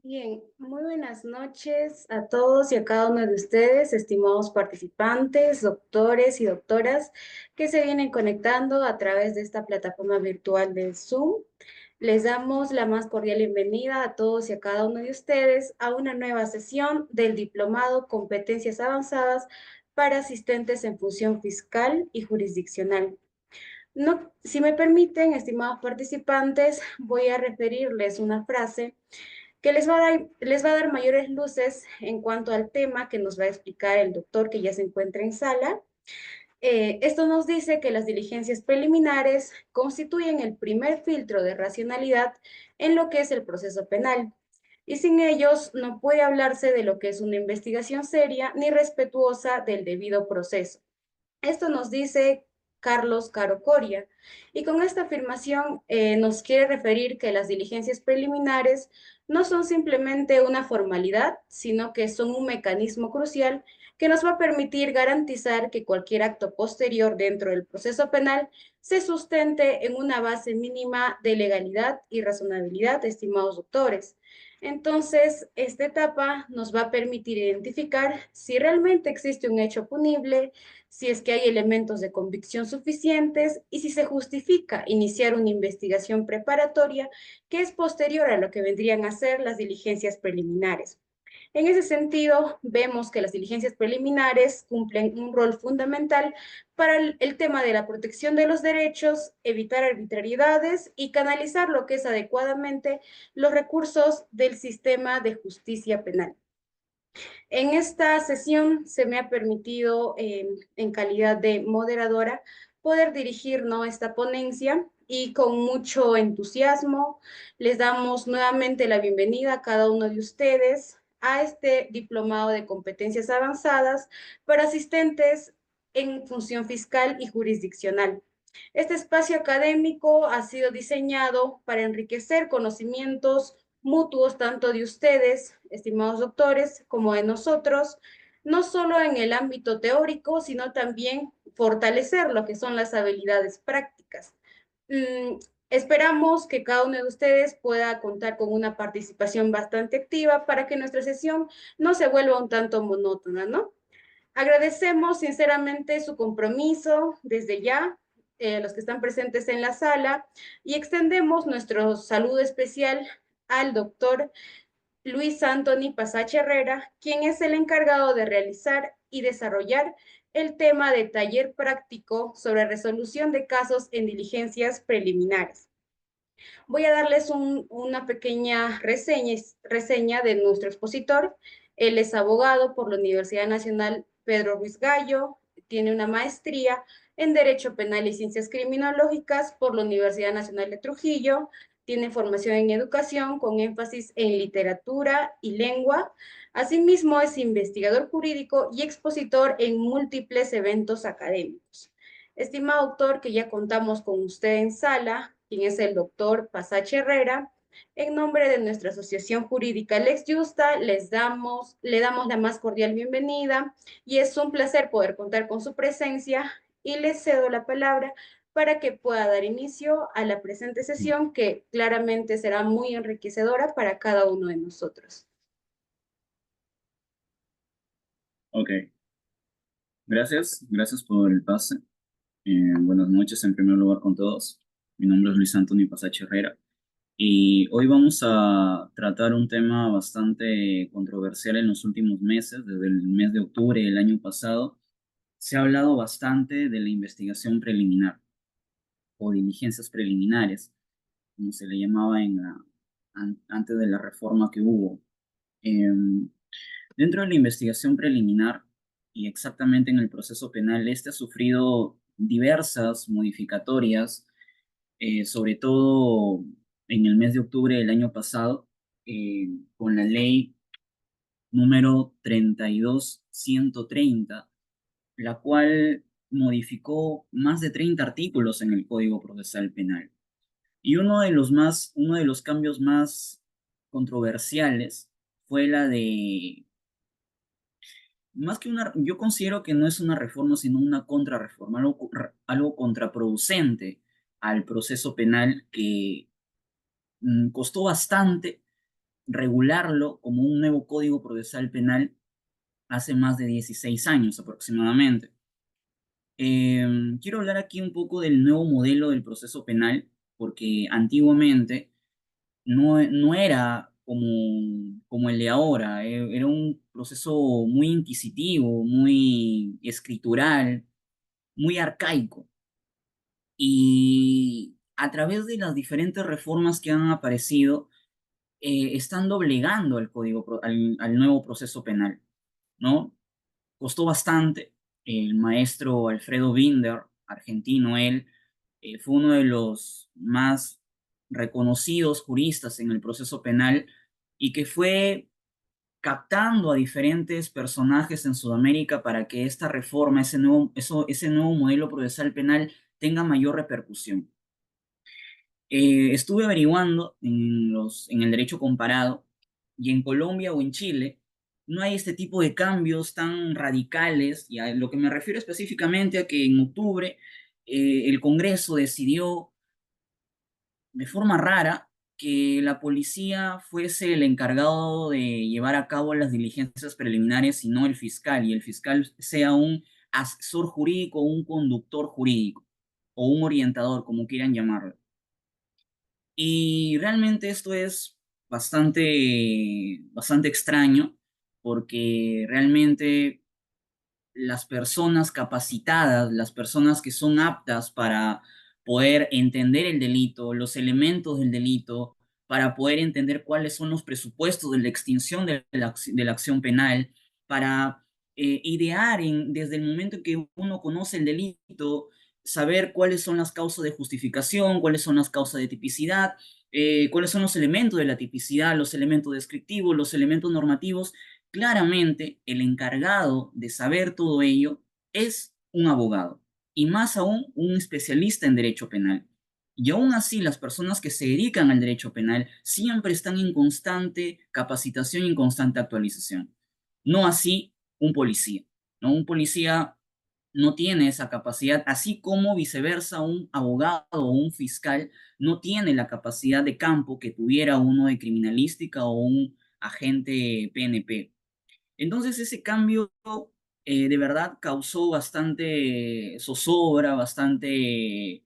Bien, muy buenas noches a todos y a cada uno de ustedes, estimados participantes, doctores y doctoras que se vienen conectando a través de esta plataforma virtual de Zoom. Les damos la más cordial bienvenida a todos y a cada uno de ustedes a una nueva sesión del Diplomado Competencias Avanzadas para Asistentes en Función Fiscal y Jurisdiccional. No, si me permiten, estimados participantes, voy a referirles una frase que les va a dar mayores luces en cuanto al tema que nos va a explicar el doctor que ya se encuentra en sala. Esto nos dice que las diligencias preliminares constituyen el primer filtro de racionalidad en lo que es el proceso penal, y sin ellos no puede hablarse de lo que es una investigación seria ni respetuosa del debido proceso. Esto nos dice Carlos Caro Coria, y con esta afirmación nos quiere referir que las diligencias preliminares no son simplemente una formalidad, sino que son un mecanismo crucial que nos va a permitir garantizar que cualquier acto posterior dentro del proceso penal se sustente en una base mínima de legalidad y razonabilidad, estimados doctores. Entonces, esta etapa nos va a permitir identificar si realmente existe un hecho punible, si es que hay elementos de convicción suficientes y si se justifica iniciar una investigación preparatoria que es posterior a lo que vendrían a ser las diligencias preliminares. En ese sentido, vemos que las diligencias preliminares cumplen un rol fundamental para el tema de la protección de los derechos, evitar arbitrariedades y canalizar lo que es adecuadamente los recursos del sistema de justicia penal. En esta sesión se me ha permitido, en calidad de moderadora, poder dirigir, ¿no?, esta ponencia, y con mucho entusiasmo les damos nuevamente la bienvenida a cada uno de ustedes a este diplomado de competencias avanzadas para asistentes en función fiscal y jurisdiccional. Este espacio académico ha sido diseñado para enriquecer conocimientos mutuos tanto de ustedes, estimados doctores, como de nosotros, no solo en el ámbito teórico, sino también fortalecer lo que son las habilidades prácticas. Mm, Esperamos que cada uno de ustedes pueda contar con una participación bastante activa para que nuestra sesión no se vuelva un tanto monótona, ¿no? Agradecemos sinceramente su compromiso desde ya, los que están presentes en la sala, y extendemos nuestro saludo especial al doctor Luis Anthony Pasache Herrera, quien es el encargado de realizar y desarrollar el tema de taller práctico sobre resolución de casos en diligencias preliminares. Voy a darles una pequeña reseña de nuestro expositor. Él es abogado por la Universidad Nacional Pedro Ruiz Gallo, tiene una maestría en Derecho Penal y Ciencias Criminológicas por la Universidad Nacional de Trujillo, tiene formación en educación con énfasis en literatura y lengua. Asimismo, es investigador jurídico y expositor en múltiples eventos académicos. Estimado doctor, que ya contamos con usted en sala, quien es el doctor Pasache Herrera, en nombre de nuestra Asociación Jurídica Lex Justa, le damos la más cordial bienvenida, y es un placer poder contar con su presencia, y le cedo la palabra para que pueda dar inicio a la presente sesión, que claramente será muy enriquecedora para cada uno de nosotros. Ok, gracias por el pase. Buenas noches en primer lugar con todos. Mi nombre es Luis Antonio Pasache Herrera y hoy vamos a tratar un tema bastante controversial en los últimos meses. Desde el mes de octubre del año pasado se ha hablado bastante de la investigación preliminar o diligencias preliminares, como se le llamaba antes de la reforma que hubo. Em, Dentro de la investigación preliminar y exactamente en el proceso penal, este ha sufrido diversas modificatorias, sobre todo en el mes de octubre del año pasado, con la ley número 32.130, la cual modificó más de 30 artículos en el Código Procesal Penal. Y uno de los cambios más controversiales fue la de más que una, yo considero que no es una reforma, sino una contrarreforma, algo contraproducente al proceso penal que costó bastante regularlo como un nuevo Código Procesal Penal hace más de 16 años aproximadamente. Quiero hablar aquí un poco del nuevo modelo del proceso penal, porque antiguamente no era como el de ahora, era un proceso muy inquisitivo, muy escritural, muy arcaico. Y a través de las diferentes reformas que han aparecido, están doblegando al nuevo proceso penal, ¿no? Costó bastante. El maestro Alfredo Binder, argentino él, fue uno de los más reconocidos juristas en el proceso penal y que fue captando a diferentes personajes en Sudamérica para que esta reforma, ese nuevo modelo procesal penal tenga mayor repercusión. Estuve averiguando en el derecho comparado y en Colombia o en Chile no hay este tipo de cambios tan radicales, y a lo que me refiero específicamente a que en octubre el Congreso decidió de forma rara que la policía fuese el encargado de llevar a cabo las diligencias preliminares y no el fiscal, y el fiscal sea un asesor jurídico o un conductor jurídico o un orientador, como quieran llamarlo. Y realmente esto es bastante extraño porque realmente las personas capacitadas, las personas que son aptas para poder entender el delito, los elementos del delito, para poder entender cuáles son los presupuestos de la extinción de la acción penal, para idear desde el momento en que uno conoce el delito, saber cuáles son las causas de justificación, cuáles son las causas de tipicidad, cuáles son los elementos de la tipicidad, los elementos descriptivos, los elementos normativos. Claramente, el encargado de saber todo ello es un abogado y más aún un especialista en derecho penal. Y aún así, las personas que se dedican al derecho penal siempre están en constante capacitación y en constante actualización. No así un policía, ¿no? Un policía no tiene esa capacidad, así como viceversa un abogado o un fiscal no tiene la capacidad de campo que tuviera uno de criminalística o un agente PNP. Entonces ese cambio de verdad causó bastante zozobra, bastante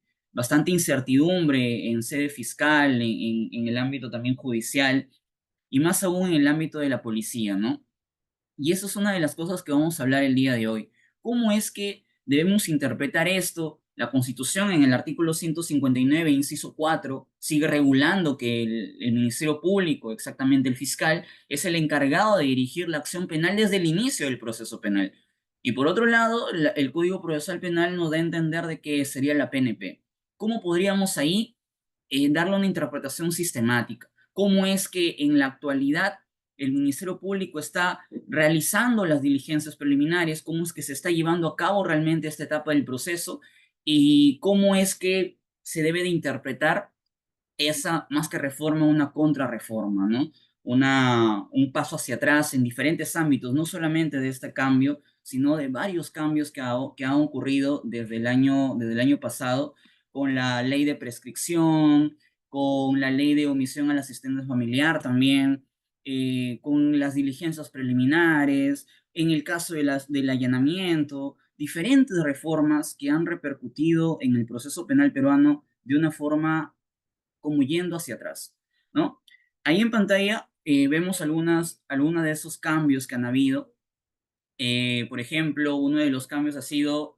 incertidumbre en sede fiscal, en el ámbito también judicial y más aún en el ámbito de la policía, ¿no? Y eso es una de las cosas que vamos a hablar el día de hoy. ¿Cómo es que debemos interpretar esto? La Constitución en el artículo 159, inciso 4, sigue regulando que el Ministerio Público, exactamente el fiscal, es el encargado de dirigir la acción penal desde el inicio del proceso penal. Y por otro lado, el Código Procesal Penal nos da a entender de que sería la PNP. ¿Cómo podríamos ahí darle una interpretación sistemática? ¿Cómo es que en la actualidad el Ministerio Público está realizando las diligencias preliminares? ¿Cómo es que se está llevando a cabo realmente esta etapa del proceso? ¿Y cómo es que se debe de interpretar esa, más que reforma, una contrarreforma, ¿no? Un paso hacia atrás en diferentes ámbitos, no solamente de este cambio, sino de varios cambios que han ocurrido desde el año pasado, con la ley de prescripción, con la ley de omisión al asistente familiar también, con las diligencias preliminares, en el caso del allanamiento, diferentes reformas que han repercutido en el proceso penal peruano de una forma como yendo hacia atrás, ¿no? Ahí en pantalla vemos algunas de esos cambios que han habido. Por ejemplo, uno de los cambios ha sido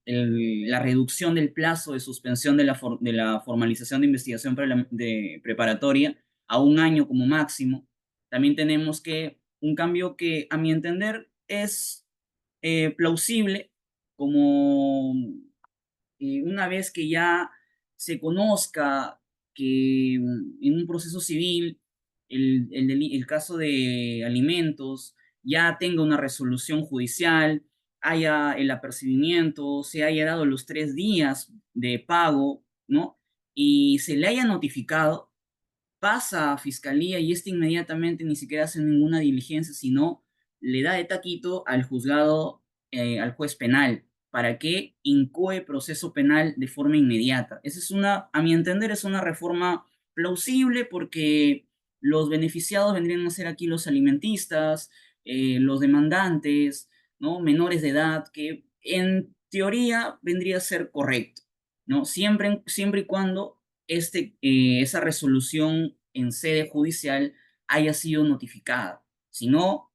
la reducción del plazo de suspensión de la formalización de investigación preparatoria a un año como máximo. También tenemos que un cambio que, a mi entender, es plausible, como una vez que ya se conozca que en un proceso civil el caso de alimentos ya tenga una resolución judicial, haya el apercibimiento, se haya dado los 3 días de pago, ¿no? Y se le haya notificado, pasa a fiscalía y este inmediatamente ni siquiera hace ninguna diligencia, sino le da de taquito al juzgado, al juez penal, para que incoe proceso penal de forma inmediata. Esa es a mi entender, es una reforma plausible porque los beneficiados vendrían a ser aquí los alimentistas, los demandantes, ¿no? Menores de edad, que en teoría vendría a ser correcto, ¿no? Siempre y cuando esa resolución en sede judicial haya sido notificada. Si no,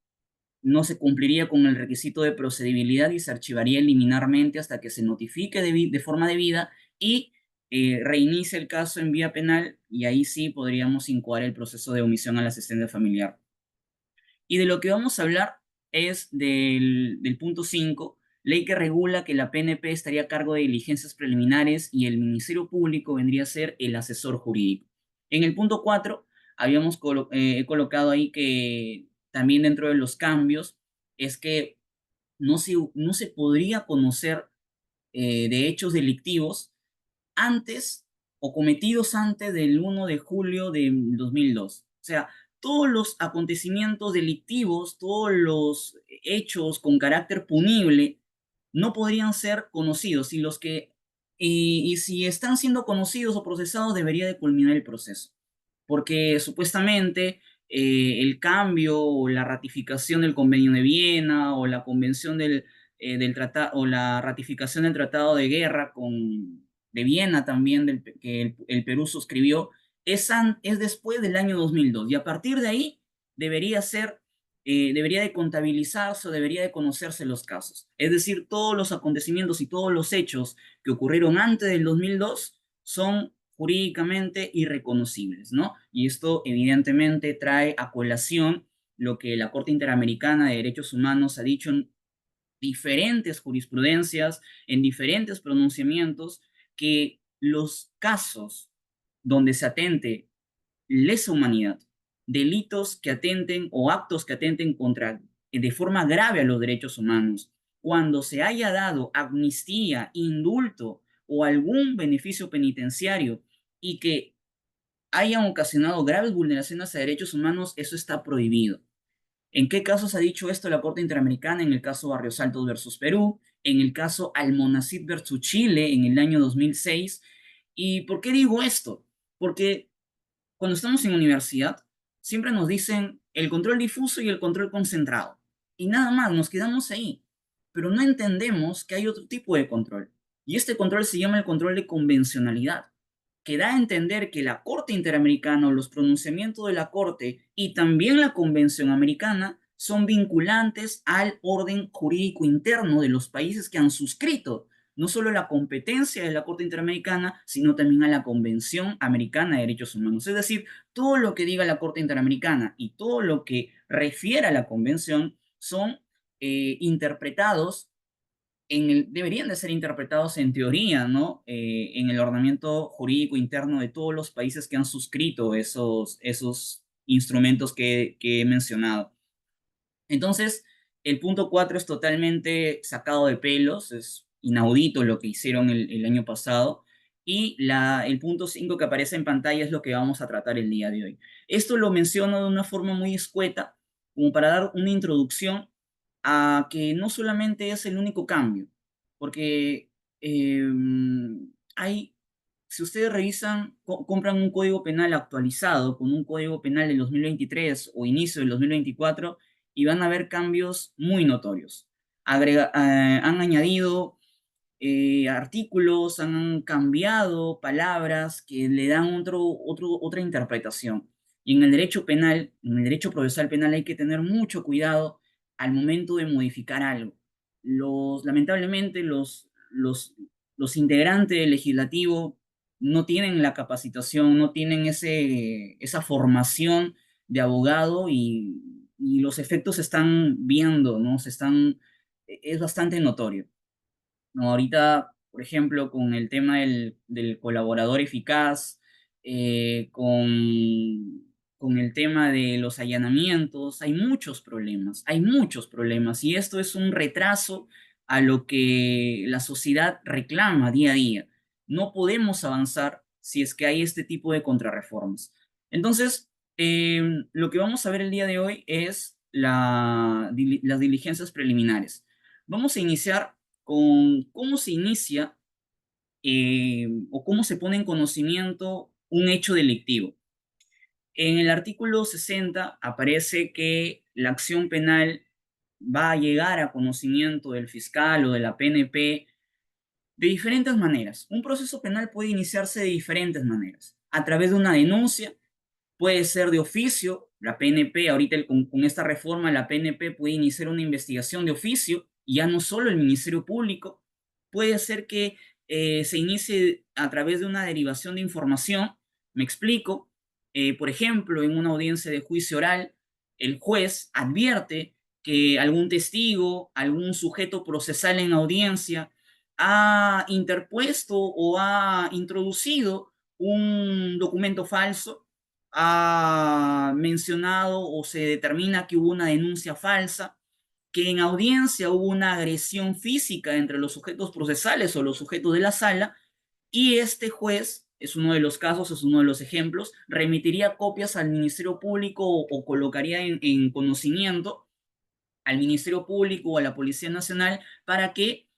no se cumpliría con el requisito de procedibilidad y se archivaría liminarmente hasta que se notifique de forma debida y reinicie el caso en vía penal, y ahí sí podríamos incoar el proceso de omisión al asistente familiar. Y de lo que vamos a hablar es del punto 5, ley que regula que la PNP estaría a cargo de diligencias preliminares y el Ministerio Público vendría a ser el asesor jurídico. En el punto 4 he colocado ahí que también dentro de los cambios es que no se podría conocer de hechos delictivos antes o cometidos antes del 1 de julio de 2002. O sea, todos los acontecimientos delictivos, todos los hechos con carácter punible no podrían ser conocidos y si están siendo conocidos o procesados debería de culminar el proceso. Porque supuestamente el cambio o la ratificación del Convenio de Viena o la convención del tratado o la ratificación del Tratado de Guerra de Viena también, que el Perú suscribió, es después del año 2002 y a partir de ahí debería ser, debería de contabilizarse o debería de conocerse los casos. Es decir, todos los acontecimientos y todos los hechos que ocurrieron antes del 2002 son jurídicamente irreconocibles, ¿no? Y esto evidentemente trae a colación lo que la Corte Interamericana de Derechos Humanos ha dicho en diferentes jurisprudencias, en diferentes pronunciamientos, que los casos donde se atente lesa humanidad, delitos que atenten o actos que atenten de forma grave a los derechos humanos, cuando se haya dado amnistía, indulto o algún beneficio penitenciario y que hayan ocasionado graves vulneraciones a derechos humanos, eso está prohibido. ¿En qué casos ha dicho esto la Corte Interamericana? En el caso Barrios Altos versus Perú, en el caso Almonacid versus Chile en el año 2006. ¿Y por qué digo esto? Porque cuando estamos en universidad, siempre nos dicen el control difuso y el control concentrado. Y nada más, nos quedamos ahí. Pero no entendemos que hay otro tipo de control. Y este control se llama el control de convencionalidad, que da a entender que la Corte Interamericana o los pronunciamientos de la Corte y también la Convención Americana son vinculantes al orden jurídico interno de los países que han suscrito no solo la competencia de la Corte Interamericana, sino también a la Convención Americana de Derechos Humanos. Es decir, todo lo que diga la Corte Interamericana y todo lo que refiere a la Convención son interpretados deberían de ser interpretados en teoría, ¿no? En el ordenamiento jurídico interno de todos los países que han suscrito esos instrumentos que he mencionado. Entonces, el punto 4 es totalmente sacado de pelos, es inaudito lo que hicieron el año pasado. Y el punto 5 que aparece en pantalla es lo que vamos a tratar el día de hoy. Esto lo menciono de una forma muy escueta, como para dar una introducción a que no solamente es el único cambio, porque eh, hay, si ustedes revisan, compran un código penal actualizado con un código penal del 2023 o inicio del 2024, y van a ver cambios muy notorios. Han añadido artículos, han cambiado palabras que le dan otra interpretación. Y en el derecho penal, en el derecho procesal penal hay que tener mucho cuidado al momento de modificar algo. Lamentablemente los integrantes del legislativo no tienen la capacitación, no tienen esa formación de abogado y los efectos se están viendo, ¿no? Es bastante notorio. ¿No? Ahorita, por ejemplo, con el tema del colaborador eficaz, con el tema de los allanamientos, hay muchos problemas, y esto es un retraso a lo que la sociedad reclama día a día. No podemos avanzar si es que hay este tipo de contrarreformas. Entonces, lo que vamos a ver el día de hoy es las diligencias preliminares. Vamos a iniciar con cómo se inicia o cómo se pone en conocimiento un hecho delictivo. En el artículo 60 aparece que la acción penal va a llegar a conocimiento del fiscal o de la PNP de diferentes maneras. Un proceso penal puede iniciarse de diferentes maneras. A través de una denuncia, puede ser de oficio. La PNP, ahorita con esta reforma, la PNP puede iniciar una investigación de oficio, y ya no solo el Ministerio Público. Puede ser que se inicie a través de una derivación de información. Me explico. Por ejemplo, en una audiencia de juicio oral, el juez advierte que algún testigo, algún sujeto procesal en audiencia ha interpuesto o ha introducido un documento falso, ha mencionado o se determina que hubo una denuncia falsa, que en audiencia hubo una agresión física entre los sujetos procesales o los sujetos de la sala, y este juez, es uno de los casos, es uno de los ejemplos, remitiría copias al Ministerio Público o colocaría en conocimiento al Ministerio Público o a la Policía Nacional para que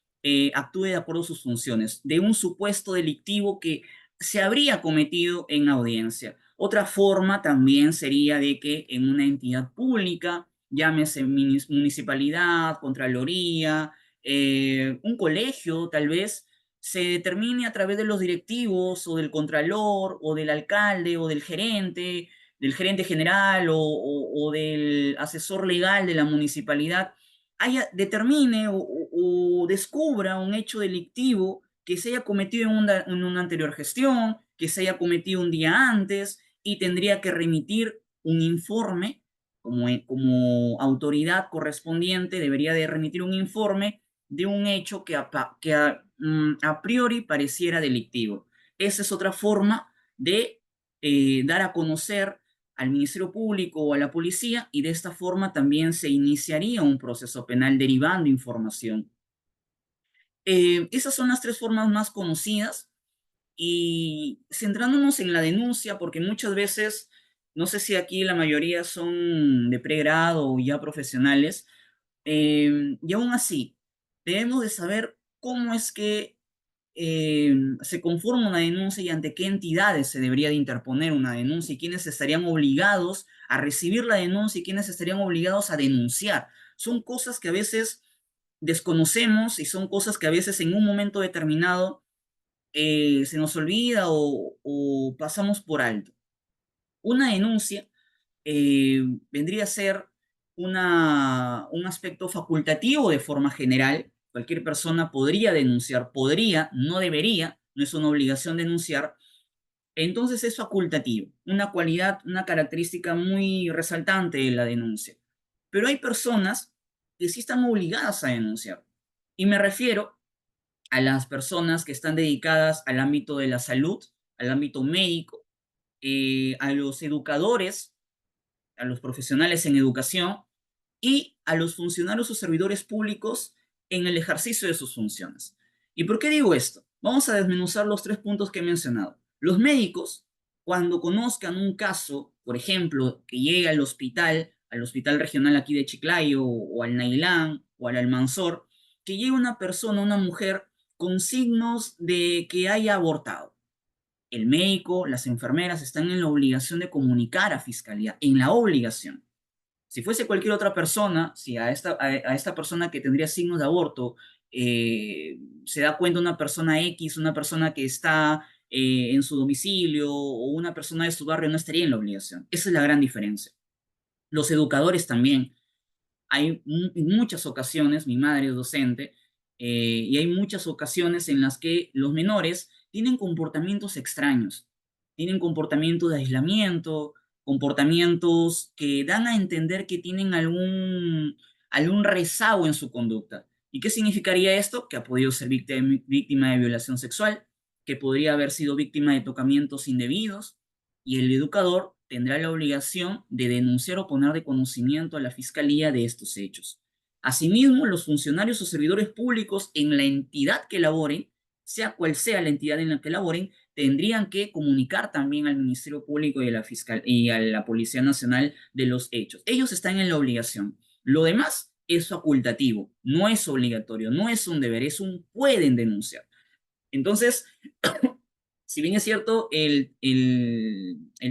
actúe de acuerdo a sus funciones, de un supuesto delictivo que se habría cometido en audiencia. Otra forma también sería de que en una entidad pública, llámese municipalidad, contraloría, un colegio tal vez, se determine a través de los directivos o del contralor o del alcalde o del gerente general o del asesor legal de la municipalidad, determine o descubra un hecho delictivo que se haya cometido en una anterior gestión, que se haya cometido un día antes, y tendría que remitir un informe como autoridad correspondiente, debería de remitir un informe de un hecho que a priori pareciera delictivo. Esa es otra forma de dar a conocer al Ministerio Público o a la policía, y de esta forma también se iniciaría un proceso penal derivando información. Esas son las tres formas más conocidas, y centrándonos en la denuncia, porque muchas veces, no sé si aquí la mayoría son de pregrado o ya profesionales, y aún así, debemos de saber cómo es que se conforma una denuncia y ante qué entidades se debería de interponer una denuncia, y quiénes estarían obligados a recibir la denuncia y quiénes estarían obligados a denunciar. Son cosas que a veces desconocemos, y son cosas que a veces en un momento determinado se nos olvida o pasamos por alto. Una denuncia eh, vendría a ser un aspecto facultativo de forma general. Cualquier persona podría denunciar, podría, no debería, no es una obligación denunciar. Entonces es facultativo, una cualidad, una característica muy resaltante de la denuncia. Pero hay personas que sí están obligadas a denunciar. Y me refiero a las personas que están dedicadas al ámbito de la salud, al ámbito médico, a los educadores, a los profesionales en educación y a los funcionarios o servidores públicos en el ejercicio de sus funciones. ¿Y por qué digo esto? Vamos a desmenuzar los tres puntos que he mencionado. Los médicos, cuando conozcan un caso, por ejemplo, que llegue al hospital regional aquí de Chiclayo o al Nailán o al Almanzor, que llegue una persona, una mujer, con signos de que haya abortado. El médico, las enfermeras están en la obligación de comunicar a fiscalía, en la obligación. Si fuese cualquier otra persona, si a esta persona que tendría signos de aborto se da cuenta una persona X, una persona que está en su domicilio o una persona de su barrio, no estaría en la obligación. Esa es la gran diferencia. Los educadores también. Hay en muchas ocasiones, mi madre es docente, y hay muchas ocasiones en las que los menores tienen comportamientos extraños, tienen comportamientos de aislamiento, comportamientos que dan a entender que tienen algún rezago en su conducta. ¿Y qué significaría esto? Que ha podido ser víctima de violación sexual, que podría haber sido víctima de tocamientos indebidos, y el educador tendrá la obligación de denunciar o poner de conocimiento a la fiscalía de estos hechos. Asimismo, los funcionarios o servidores públicos en la entidad que laboren, sea cual sea la entidad en la que laboren, tendrían que comunicar también al Ministerio Público y a la Policía Nacional de los hechos. Ellos están en la obligación. Lo demás es facultativo, no es obligatorio, no es un deber, es un pueden denunciar. Entonces, si bien es cierto, el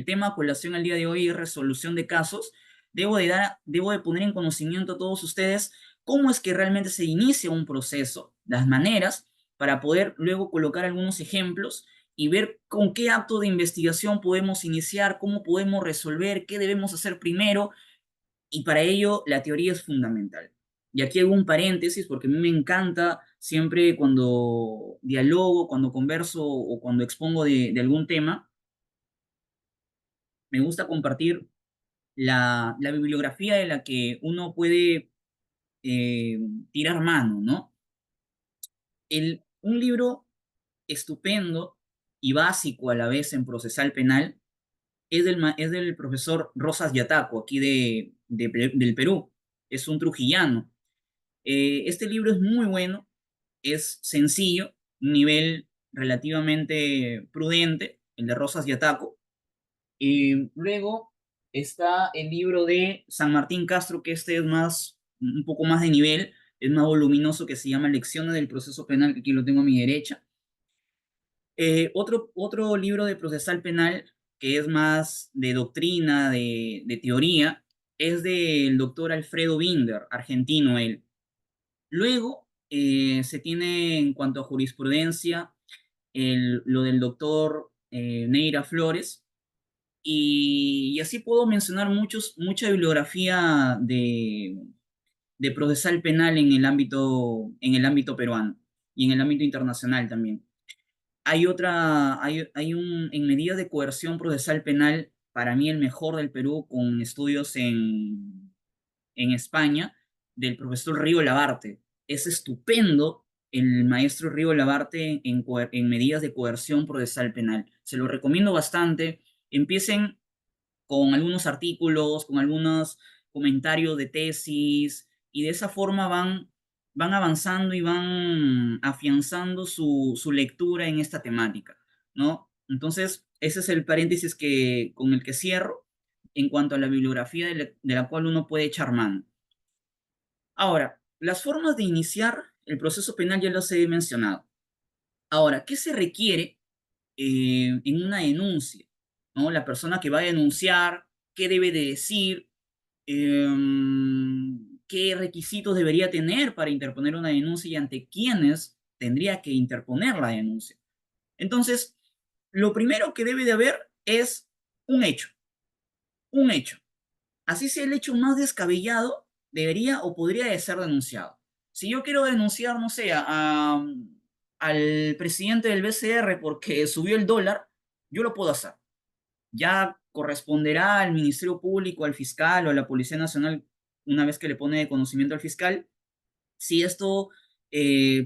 tema a colación al día de hoy es resolución de casos, debo de poner en conocimiento a todos ustedes cómo es que realmente se inicia un proceso, las maneras, para poder luego colocar algunos ejemplos y ver con qué acto de investigación podemos iniciar, cómo podemos resolver, qué debemos hacer primero, y para ello la teoría es fundamental. Y aquí hago un paréntesis porque a mí me encanta siempre cuando dialogo, cuando converso o cuando expongo de algún tema, me gusta compartir la bibliografía de la que uno puede eh, tirar mano, ¿no? Un libro estupendo y básico a la vez en procesal penal es del profesor Rosas Yataco, aquí del Perú. Es un trujillano. Este libro es muy bueno, es sencillo, un nivel relativamente prudente, el de Rosas y Ataco. Luego está el libro de San Martín Castro, que este es más, un poco más de nivel, es más voluminoso, que se llama Lecciones del Proceso Penal, que aquí lo tengo a mi derecha. Otro libro de procesal penal, que es más de doctrina, de teoría, es del doctor Alfredo Binder, argentino él. Luego se tiene en cuanto a jurisprudencia lo del doctor Neira Flores y así puedo mencionar mucha bibliografía de procesal penal en el ámbito peruano y en el ámbito internacional también. En medidas de coerción procesal penal, para mí el mejor del Perú con estudios en España del profesor Río Labarte. Es estupendo el maestro Río Labarte en medidas de coerción procesal penal. Se lo recomiendo bastante. Empiecen con algunos artículos, con algunos comentarios de tesis, y de esa forma van avanzando y van afianzando su lectura en esta temática, ¿no? Entonces, ese es el paréntesis con el que cierro en cuanto a la bibliografía de la cual uno puede echar mano. Ahora, las formas de iniciar el proceso penal ya los he mencionado. Ahora, ¿qué se requiere en una denuncia? ¿No? La persona que va a denunciar, qué debe de decir, qué requisitos debería tener para interponer una denuncia y ante quiénes tendría que interponer la denuncia. Entonces, lo primero que debe de haber es un hecho, un hecho. Así sea el hecho más descabellado, debería o podría de ser denunciado. Si yo quiero denunciar, no sé, al presidente del BCR porque subió el dólar, yo lo puedo hacer. Ya corresponderá al Ministerio Público, al fiscal o a la Policía Nacional, una vez que le pone de conocimiento al fiscal, si esto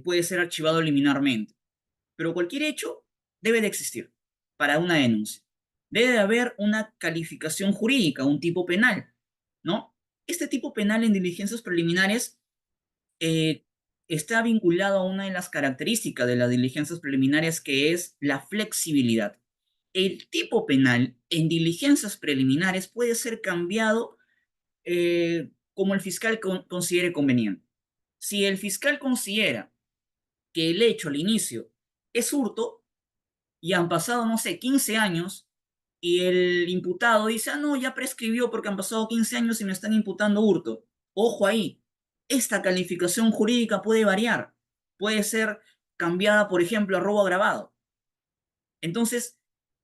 puede ser archivado liminarmente. Pero cualquier hecho debe de existir para una denuncia. Debe de haber una calificación jurídica, un tipo penal, ¿no? Este tipo penal en diligencias preliminares eh, está vinculado a una de las características de las diligencias preliminares, que es la flexibilidad. El tipo penal en diligencias preliminares puede ser cambiado como el fiscal considere conveniente. Si el fiscal considera que el hecho al inicio es hurto y han pasado, no sé, 15 años y el imputado dice, ah, no, ya prescribió porque han pasado 15 años y me están imputando hurto. Ojo ahí, esta calificación jurídica puede variar, puede ser cambiada, por ejemplo, a robo agravado. Entonces,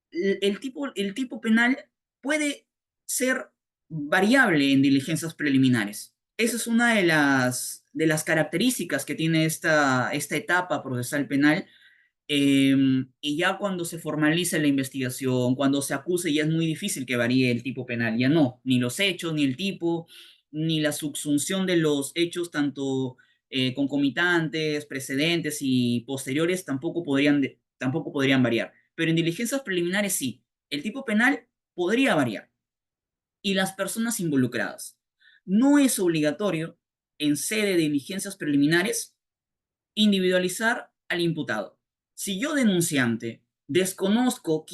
el tipo penal puede ser variable en diligencias preliminares. Esa es una de las características que tiene esta etapa procesal penal. Y ya cuando se formaliza la investigación, cuando se acuse, ya es muy difícil que varíe el tipo penal. Ya no, ni los hechos, ni el tipo, ni la subsunción de los hechos, tanto concomitantes, precedentes y posteriores, tampoco podrían variar. Pero en diligencias preliminares sí, el tipo penal podría variar. Y las personas involucradas. No es obligatorio en sede de diligencias preliminares individualizar al imputado. Si yo, denunciante, desconozco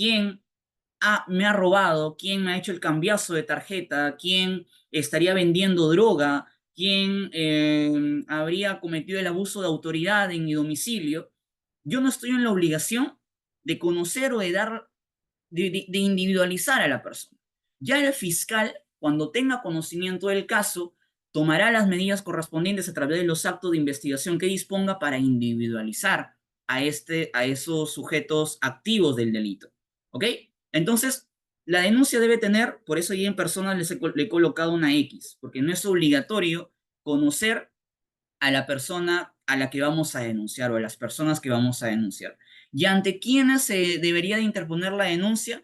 me ha robado, quién me ha hecho el cambiazo de tarjeta, quién estaría vendiendo droga, quién habría cometido el abuso de autoridad en mi domicilio, yo no estoy en la obligación de conocer o de dar, de individualizar a la persona. Ya el fiscal, cuando tenga conocimiento del caso, tomará las medidas correspondientes a través de los actos de investigación que disponga para individualizar a esos sujetos activos del delito. ¿Ok? Entonces, la denuncia debe tener, por eso ya en persona le he colocado una X, porque no es obligatorio conocer a la persona a la que vamos a denunciar o a las personas que vamos a denunciar. ¿Y ante quiénes se debería de interponer la denuncia?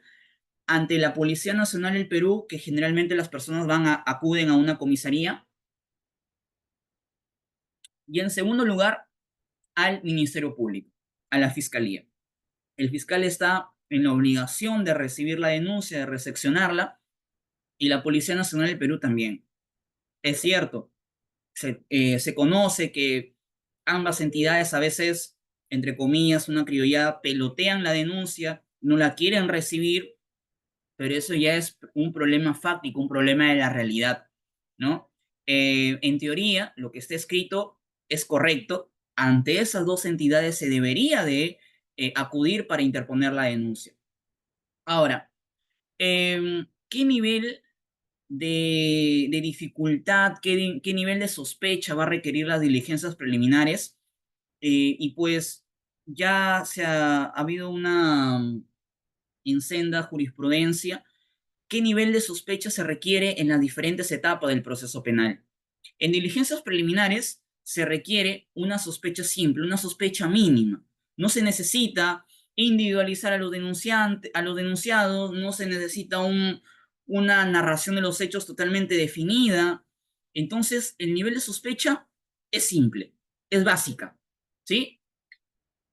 Ante la Policía Nacional del Perú, que generalmente las personas acuden a una comisaría. Y en segundo lugar, al Ministerio Público, a la Fiscalía. El fiscal está en la obligación de recibir la denuncia, de recepcionarla, y la Policía Nacional del Perú también. Es cierto, se conoce que ambas entidades a veces, entre comillas, una criollada, pelotean la denuncia, no la quieren recibir, pero eso ya es un problema fáctico, un problema de la realidad, ¿no? En teoría, lo que está escrito es correcto. Ante esas dos entidades se debería de acudir para interponer la denuncia. Ahora, ¿qué nivel de dificultad, qué nivel de sospecha va a requerir las diligencias preliminares? Y pues ya ha habido una incenda jurisprudencia. ¿Qué nivel de sospecha se requiere en las diferentes etapas del proceso penal? En diligencias preliminares se requiere una sospecha simple, una sospecha mínima. No se necesita individualizar a los denunciados, no se necesita una narración de los hechos totalmente definida. Entonces, el nivel de sospecha es simple, es básica, ¿sí?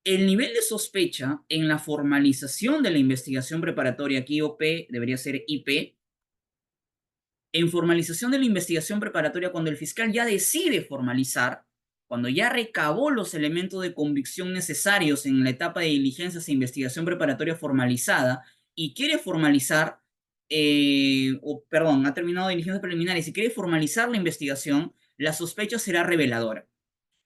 El nivel de sospecha en la formalización de la investigación preparatoria, aquí OP debería ser IP, en formalización de la investigación preparatoria, cuando el fiscal ya decide formalizar, cuando ya recabó los elementos de convicción necesarios en la etapa de diligencias e investigación preparatoria formalizada y quiere formalizar, perdón, ha terminado diligencias preliminares y quiere formalizar la investigación, la sospecha será reveladora.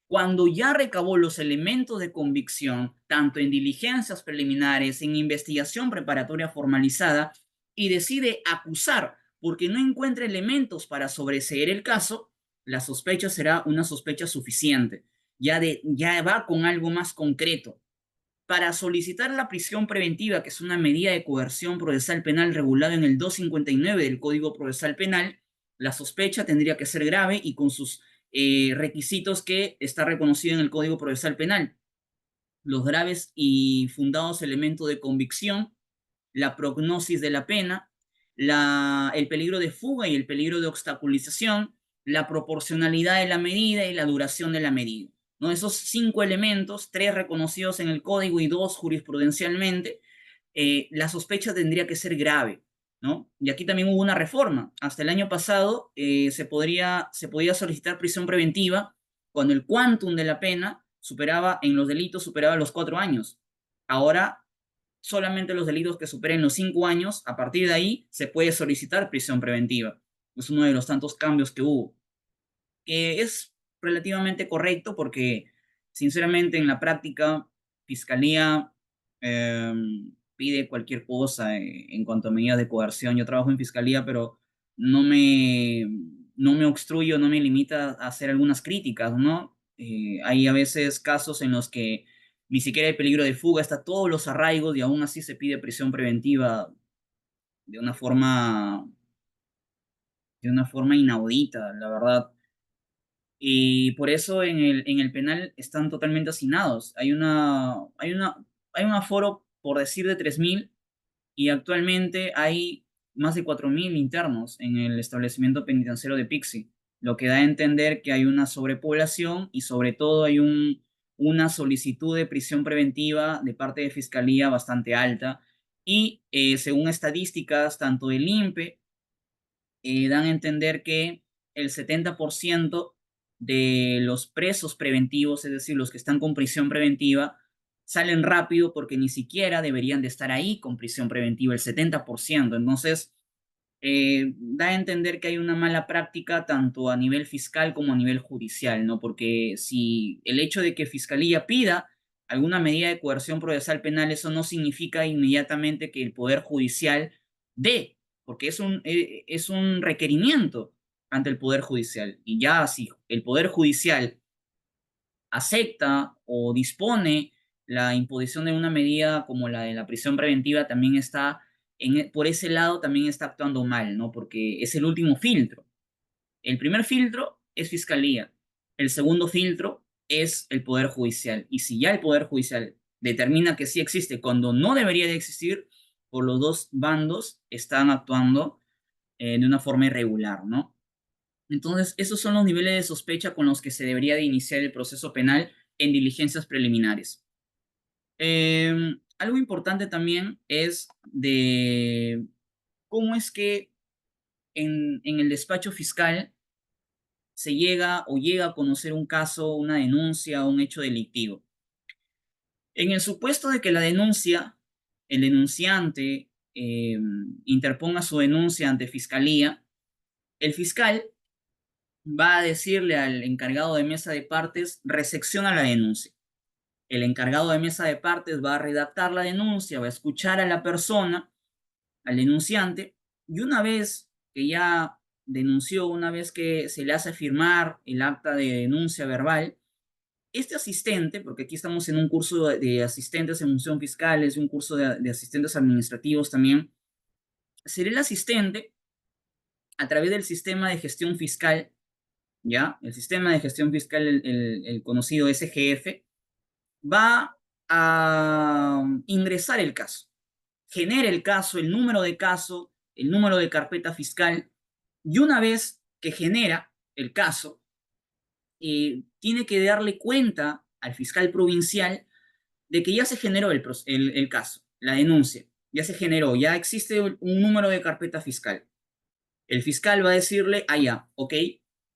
Cuando ya recabó los elementos de convicción, tanto en diligencias preliminares, en investigación preparatoria formalizada, y decide acusar porque no encuentra elementos para sobreseer el caso, la sospecha será una sospecha suficiente. Ya va con algo más concreto. Para solicitar la prisión preventiva, que es una medida de coerción procesal penal regulada en el 259 del Código Procesal Penal, la sospecha tendría que ser grave y con sus requisitos que está reconocido en el Código Procesal Penal. Los graves y fundados elementos de convicción, la prognosis de la pena, el peligro de fuga y el peligro de obstaculización, la proporcionalidad de la medida y la duración de la medida. ¿No? Esos 5 elementos, 3 reconocidos en el código y 2 jurisprudencialmente, la sospecha tendría que ser grave, ¿no? Y aquí también hubo una reforma. Hasta el año pasado se podía solicitar prisión preventiva cuando el quantum de la pena en los delitos superaba los 4 años. Ahora solamente los delitos que superen los 5 años, a partir de ahí se puede solicitar prisión preventiva. Es uno de los tantos cambios que hubo. Es relativamente correcto porque, sinceramente, en la práctica, Fiscalía eh, pide cualquier cosa en cuanto a medidas de coerción. Yo trabajo en Fiscalía, pero no me, no me obstruyo, no me limita a hacer algunas críticas, ¿no? Hay a veces casos en los que ni siquiera hay peligro de fuga, está todos los arraigos y aún así se pide prisión preventiva de una forma, de una forma inaudita, la verdad. Y por eso en el penal están totalmente hacinados. Hay un aforo, por decir, de 3.000 y actualmente hay más de 4.000 internos en el establecimiento penitenciario de Pixi, lo que da a entender que hay una sobrepoblación y sobre todo hay una solicitud de prisión preventiva de parte de Fiscalía bastante alta. Y según estadísticas, tanto del INPE dan a entender que el 70% de los presos preventivos, es decir, los que están con prisión preventiva, salen rápido porque ni siquiera deberían de estar ahí con prisión preventiva, el 70%. Entonces, da a entender que hay una mala práctica tanto a nivel fiscal como a nivel judicial, ¿no? Porque si el hecho de que Fiscalía pida alguna medida de coerción procesal penal, eso no significa inmediatamente que el Poder Judicial dé, porque es un requerimiento ante el Poder Judicial. Y ya si el Poder Judicial acepta o dispone la imposición de una medida como la de la prisión preventiva, también está, por ese lado, también está actuando mal, ¿no? Porque es el último filtro. El primer filtro es Fiscalía. El segundo filtro es el Poder Judicial. Y si ya el Poder Judicial determina que sí existe cuando no debería de existir, por los dos bandos están actuando de una forma irregular, ¿no? Entonces, esos son los niveles de sospecha con los que se debería de iniciar el proceso penal en diligencias preliminares. Algo importante también es de cómo es que en el despacho fiscal se llega a conocer un caso, una denuncia, un hecho delictivo. En el supuesto de que la denuncia, el denunciante interponga su denuncia ante fiscalía, el fiscal va a decirle al encargado de mesa de partes, recepciona la denuncia. El encargado de mesa de partes va a redactar la denuncia, va a escuchar a la persona, al denunciante, y una vez que ya denunció, una vez que se le hace firmar el acta de denuncia verbal, este asistente, porque aquí estamos en un curso de asistentes en función fiscales, un curso de asistentes administrativos también, será el asistente a través del sistema de gestión fiscal, ¿ya? El sistema de gestión fiscal, el conocido SGF, va a ingresar el caso, genera el caso, el número de caso, el número de carpeta fiscal, y una vez que genera el caso, tiene que darle cuenta al fiscal provincial de que ya se generó el caso, la denuncia, ya se generó, ya existe un número de carpeta fiscal. El fiscal va a decirle, ah, ya, ok,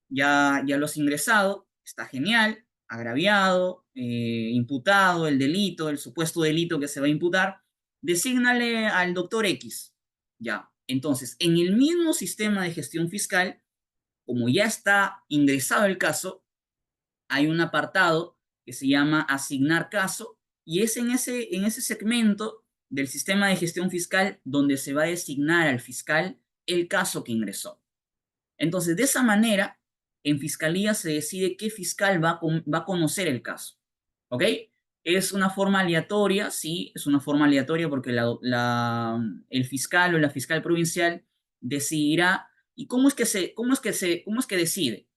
ya lo has ingresado, está genial, agraviado, imputado, el delito, el supuesto delito que se va a imputar, desígnale al doctor X. Ya, entonces, en el mismo sistema de gestión fiscal, como ya está ingresado el caso, hay un apartado que se llama asignar caso y es en ese segmento del sistema de gestión fiscal donde se va a designar al fiscal el caso que ingresó. Entonces, de esa manera, en fiscalía se decide qué fiscal va a conocer el caso. ¿Ok? Es una forma aleatoria, sí, es una forma aleatoria porque el fiscal o la fiscal provincial decidirá. ¿Y cómo es que decide?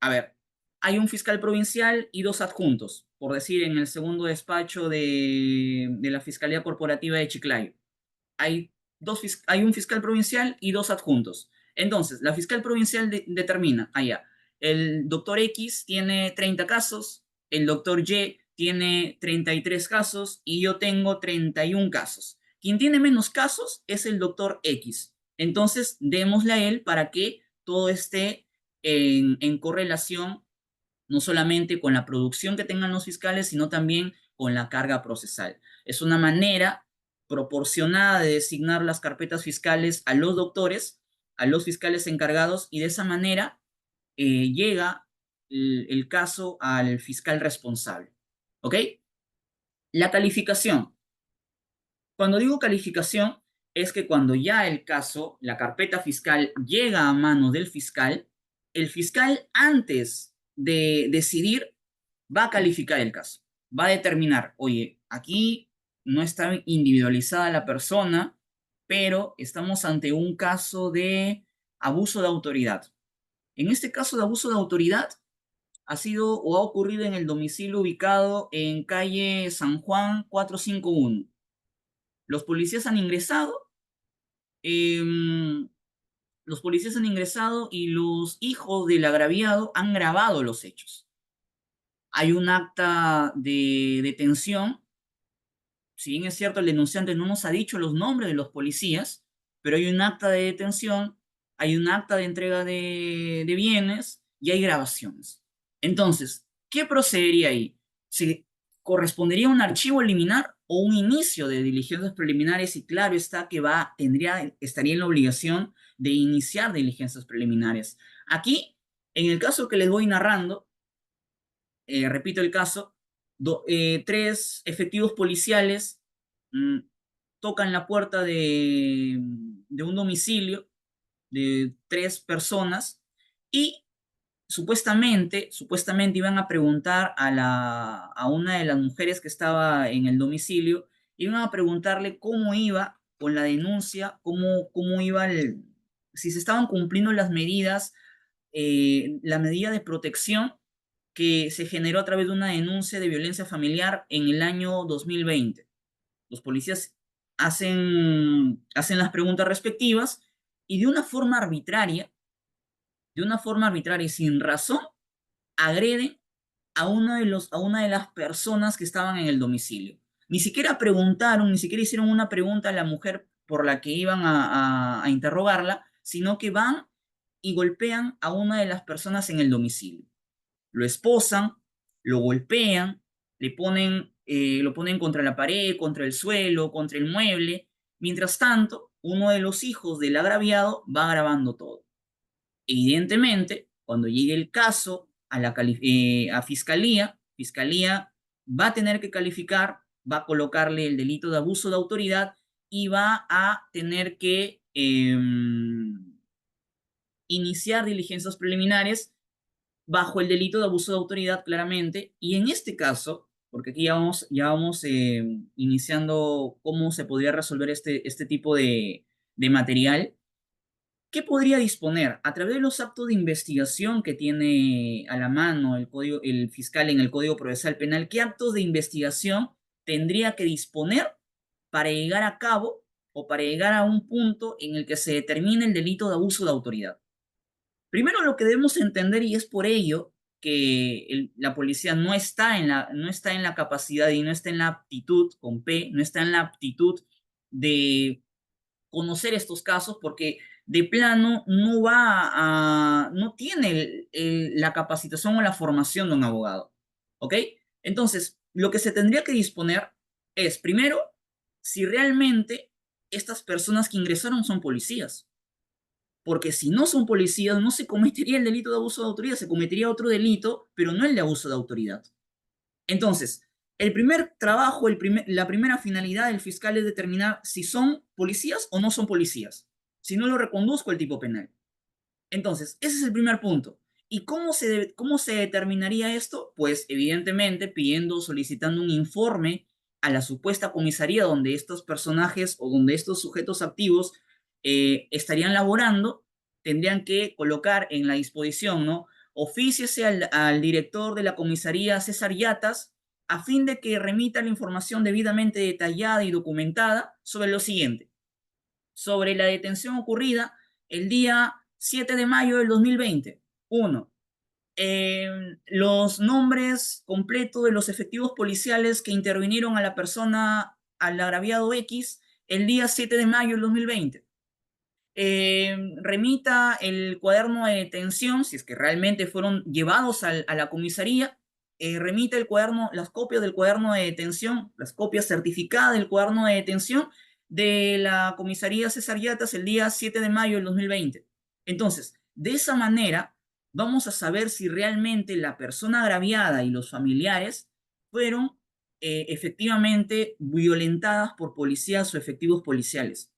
A ver, hay un fiscal provincial y dos adjuntos, por decir, en el segundo despacho de la Fiscalía Corporativa de Chiclayo. Hay un fiscal provincial y dos adjuntos. Entonces, la fiscal provincial determina, allá, el doctor X tiene 30 casos, el doctor Y tiene 33 casos y yo tengo 31 casos. Quien tiene menos casos es el doctor X. Entonces, démosle a él para que todo esté en correlación no solamente con la producción que tengan los fiscales, sino también con la carga procesal. Es una manera proporcionada de designar las carpetas fiscales a los doctores, a los fiscales encargados, y de esa manera llega el caso al fiscal responsable. ¿Ok? La calificación. Cuando digo calificación, es que cuando ya el caso, la carpeta fiscal, llega a manos del fiscal, el fiscal antes de decidir va a calificar el caso, va a determinar, oye, aquí no está individualizada la persona, pero estamos ante un caso de abuso de autoridad. En este caso de abuso de autoridad ha sido o ha ocurrido en el domicilio ubicado en calle San Juan 451. Los policías han ingresado, em, los policías han ingresado y los hijos del agraviado han grabado los hechos. Hay un acta de detención. Si bien es cierto, el denunciante no nos ha dicho los nombres de los policías, pero hay un acta de detención, hay un acta de entrega de bienes y hay grabaciones. Entonces, ¿qué procedería ahí? ¿Se correspondería a un archivo liminar o un inicio de diligencias preliminares? Y claro está que estaría en la obligación de iniciar diligencias preliminares. Aquí, en el caso que les voy narrando, repito el caso, tres efectivos policiales mm, tocan la puerta de un domicilio de tres personas y supuestamente iban a preguntar a una de las mujeres que estaba en el domicilio, iban a preguntarle cómo iba con la denuncia, cómo iba si se estaban cumpliendo las medidas, la medida de protección que se generó a través de una denuncia de violencia familiar en el año 2020. Los policías hacen las preguntas respectivas y de una forma arbitraria y sin razón, agreden a una de las personas que estaban en el domicilio. Ni siquiera preguntaron, ni siquiera hicieron una pregunta a la mujer por la que iban a interrogarla, sino que van y golpean a una de las personas en el domicilio. Lo esposan, lo golpean, lo ponen contra la pared, contra el suelo, contra el mueble. Mientras tanto, uno de los hijos del agraviado va grabando todo. Evidentemente, cuando llegue el caso a fiscalía va a tener que calificar, va a colocarle el delito de abuso de autoridad y va a tener que iniciar diligencias preliminares bajo el delito de abuso de autoridad, claramente. Y en este caso, porque aquí ya vamos iniciando cómo se podría resolver este tipo de material. ¿Qué podría disponer? A través de los actos de investigación que tiene a la mano el fiscal en el Código Procesal Penal, ¿qué actos de investigación tendría que disponer para llegar a cabo o para llegar a un punto en el que se determine el delito de abuso de autoridad? Primero, lo que debemos entender, y es por ello que la policía no está en la capacidad y no está en la aptitud, con P, no está en la aptitud de conocer estos casos, porque de plano no tiene la capacitación o la formación de un abogado. ¿Ok? Entonces, lo que se tendría que disponer es, primero, si realmente estas personas que ingresaron son policías. Porque si no son policías, no se cometería el delito de abuso de autoridad, se cometería otro delito, pero no el de abuso de autoridad. Entonces, el primer trabajo, la primera finalidad del fiscal es determinar si son policías o no son policías. Si no, lo reconduzco al tipo penal. Entonces, ese es el primer punto. ¿Y cómo se determinaría esto? Pues evidentemente solicitando un informe a la supuesta comisaría donde estos personajes o donde estos sujetos activos estarían laborando, tendrían que colocar en la disposición, ¿no? Ofíciese al director de la comisaría, César Yatas, a fin de que remita la información debidamente detallada y documentada sobre lo siguiente: sobre la detención ocurrida el día 7 de mayo del 2020. Uno, los nombres completos de los efectivos policiales que intervinieron a la persona, al agraviado X, el día 7 de mayo del 2020. Remita el cuaderno de detención, si es que realmente fueron llevados a la comisaría, remita las copias del cuaderno de detención, las copias certificadas del cuaderno de detención de la comisaría César Yatas el día 7 de mayo del 2020. Entonces, de esa manera, vamos a saber si realmente la persona agraviada y los familiares fueron efectivamente violentadas por policías o efectivos policiales.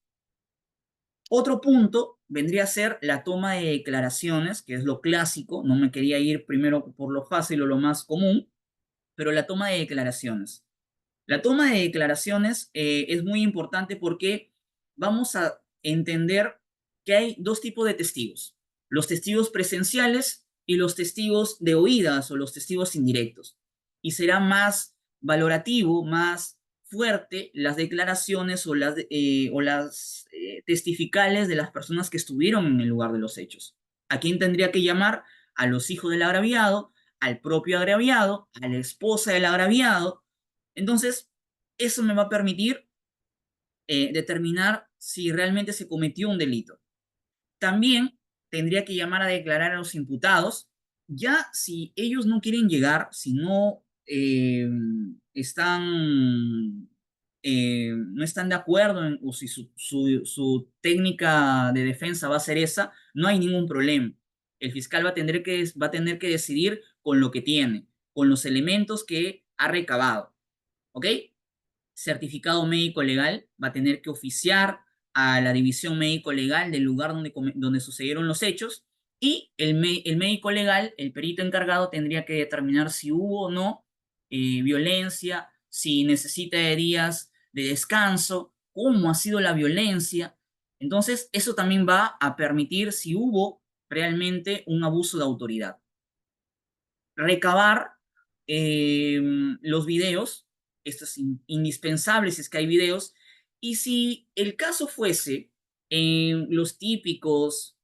Otro punto vendría a ser la toma de declaraciones, que es lo clásico. No me quería ir primero por lo fácil o lo más común, pero la toma de declaraciones. La toma de declaraciones es muy importante porque vamos a entender que hay dos tipos de testigos: los testigos presenciales y los testigos de oídas o los testigos indirectos. Y será más valorativo, más fuerte las declaraciones o las testificales de las personas que estuvieron en el lugar de los hechos. ¿A quién tendría que llamar? A los hijos del agraviado, al propio agraviado, a la esposa del agraviado. Entonces, eso me va a permitir determinar si realmente se cometió un delito. También tendría que llamar a declarar a los imputados. Ya si ellos no quieren llegar, si no no están de acuerdo o si su técnica de defensa va a ser esa, no hay ningún problema. El fiscal va a tener que decidir con lo que tiene, con los elementos que ha recabado, ¿ok? Certificado médico legal, va a tener que oficiar a la división médico legal del lugar donde sucedieron los hechos y el médico legal, el perito encargado, tendría que determinar si hubo o no violencia, si necesita de días de descanso, cómo ha sido la violencia. Entonces, eso también va a permitir si hubo realmente un abuso de autoridad. Recabar eh, los videos, esto es indispensable si es que hay videos, y si el caso fuese los típicos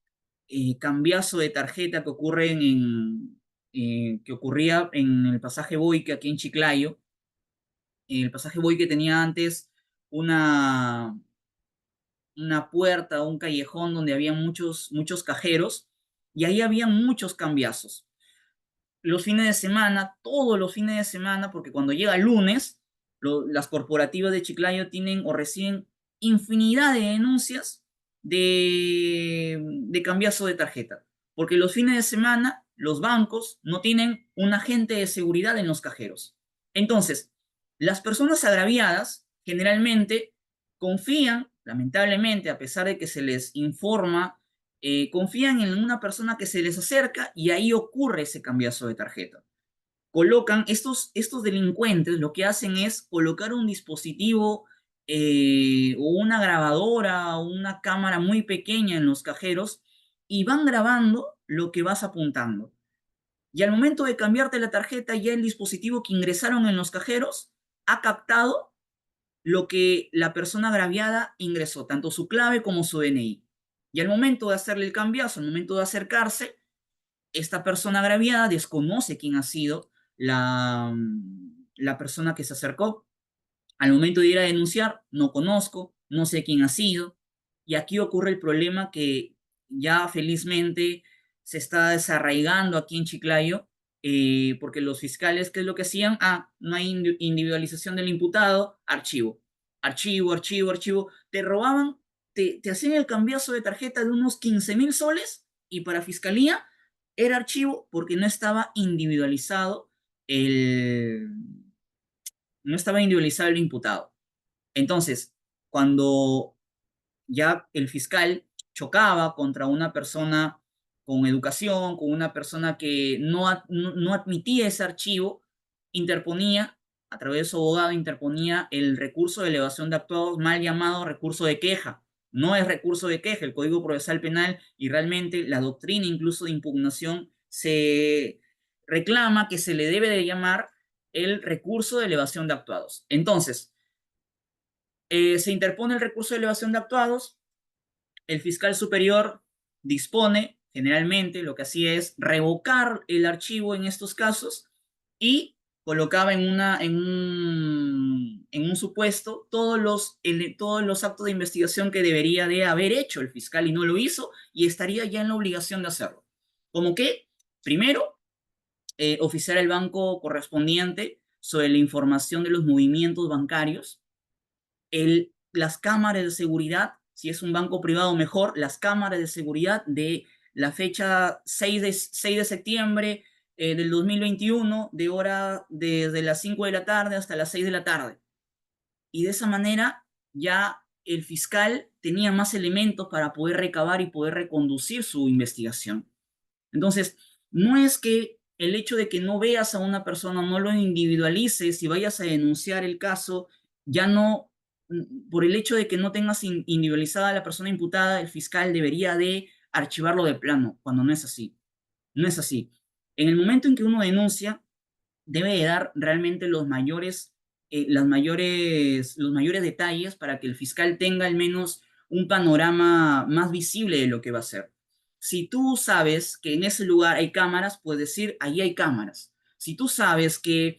cambiazo de tarjeta que ocurren que ocurría en el pasaje Boyque aquí en Chiclayo, el pasaje Boyque tenía antes una, una puerta, un callejón donde había muchos cajeros y ahí había muchos cambiazos los fines de semana, todos los fines de semana, porque cuando llega el lunes, las corporativas de Chiclayo tienen o reciben infinidad de denuncias de cambiazo de tarjeta, porque los fines de semana los bancos no tienen un agente de seguridad en los cajeros. Entonces, las personas agraviadas generalmente confían, lamentablemente, a pesar de que se les informa confían en una persona que se les acerca y ahí ocurre ese cambiazo de tarjeta. Colocan, estos delincuentes lo que hacen es colocar un dispositivo o una grabadora o una cámara muy pequeña en los cajeros y van grabando lo que vas apuntando. Y al momento de cambiarte la tarjeta, ya el dispositivo que ingresaron en los cajeros ha captado lo que la persona agraviada ingresó, tanto su clave como su DNI. Y al momento de hacerle el cambiazo, al momento de acercarse, esta persona agraviada desconoce quién ha sido la persona que se acercó. Al momento de ir a denunciar, no conozco, no sé quién ha sido. Y aquí ocurre el problema que ya felizmente se está desarraigando aquí en Chiclayo, porque los fiscales, ¿qué es lo que hacían? Ah, no hay individualización del imputado, archivo. Archivo, archivo, archivo. Te robaban, te hacían el cambiazo de tarjeta de unos 15.000 soles y para fiscalía era archivo porque no estaba individualizado el, no estaba individualizado el imputado. Entonces, cuando ya el fiscal chocaba contra una persona con educación, con una persona que no admitía ese archivo, interponía, a través de su abogado, interponía el recurso de elevación de actuados, mal llamado recurso de queja. No es recurso de queja, el Código Procesal Penal y realmente la doctrina incluso de impugnación se reclama que se le debe de llamar el recurso de elevación de actuados. Entonces, se interpone el recurso de elevación de actuados, el fiscal superior dispone, generalmente lo que hacía es revocar el archivo en estos casos y colocaba en un supuesto todos los actos de investigación que debería de haber hecho el fiscal y no lo hizo y estaría ya en la obligación de hacerlo. Como que, primero, oficiar el banco correspondiente sobre la información de los movimientos bancarios, las cámaras de seguridad, si es un banco privado mejor, las cámaras de seguridad de la fecha 6 de septiembre del 2021, desde las 5 de la tarde hasta las 6 de la tarde. Y de esa manera ya el fiscal tenía más elementos para poder recabar y poder reconducir su investigación. Entonces, no es que el hecho de que no veas a una persona, no lo individualices y vayas a denunciar el caso, ya no, por el hecho de que no tengas individualizada a la persona imputada, el fiscal debería de archivarlo de plano, cuando no es así. No es así. En el momento en que uno denuncia, debe de dar realmente los mayores detalles para que el fiscal tenga al menos un panorama más visible de lo que va a hacer. Si tú sabes que en ese lugar hay cámaras, puedes decir, ahí hay cámaras. Si tú sabes que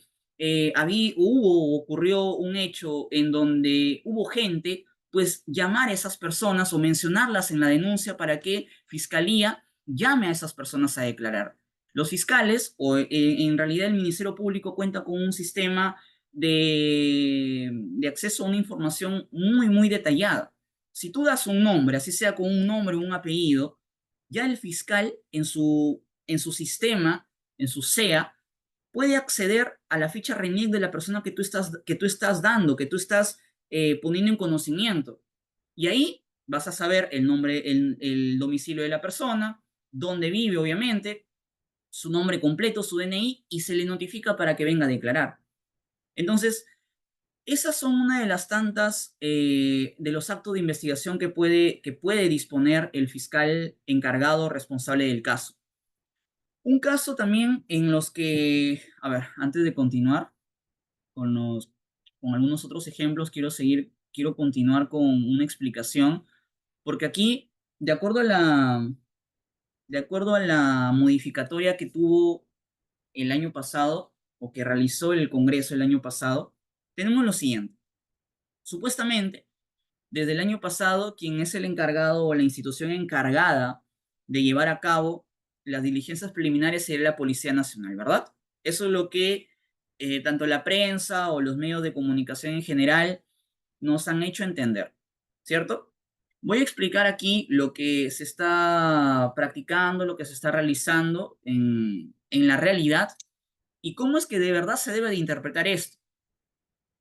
ocurrió un hecho en donde hubo gente, pues llamar a esas personas o mencionarlas en la denuncia para que Fiscalía llame a esas personas a declarar. Los fiscales, o en realidad el Ministerio Público cuenta con un sistema de acceso a una información muy detallada. Si tú das un nombre, así sea con un nombre o un apellido, ya el fiscal en su sistema, en su SEA, puede acceder a la ficha RENIEC de la persona que tú estás dando, que tú estás poniendo en conocimiento. Y ahí vas a saber el nombre, el domicilio de la persona, dónde vive, obviamente, su nombre completo, su DNI, y se le notifica para que venga a declarar. Entonces, esas son una de las tantas de los actos de investigación que puede disponer el fiscal encargado responsable del caso. Un caso también en los que, a ver, antes de continuar con algunos otros ejemplos, quiero continuar con una explicación, porque aquí, de acuerdo a de acuerdo a la modificatoria que tuvo el año pasado, o que realizó el Congreso el año pasado, tenemos lo siguiente. Supuestamente, desde el año pasado, quien es el encargado o la institución encargada de llevar a cabo las diligencias preliminares sería la Policía Nacional, ¿verdad? Eso es lo que tanto la prensa o los medios de comunicación en general nos han hecho entender, ¿cierto? Voy a explicar aquí lo que se está practicando, lo que se está realizando en la realidad y cómo es que de verdad se debe de interpretar esto.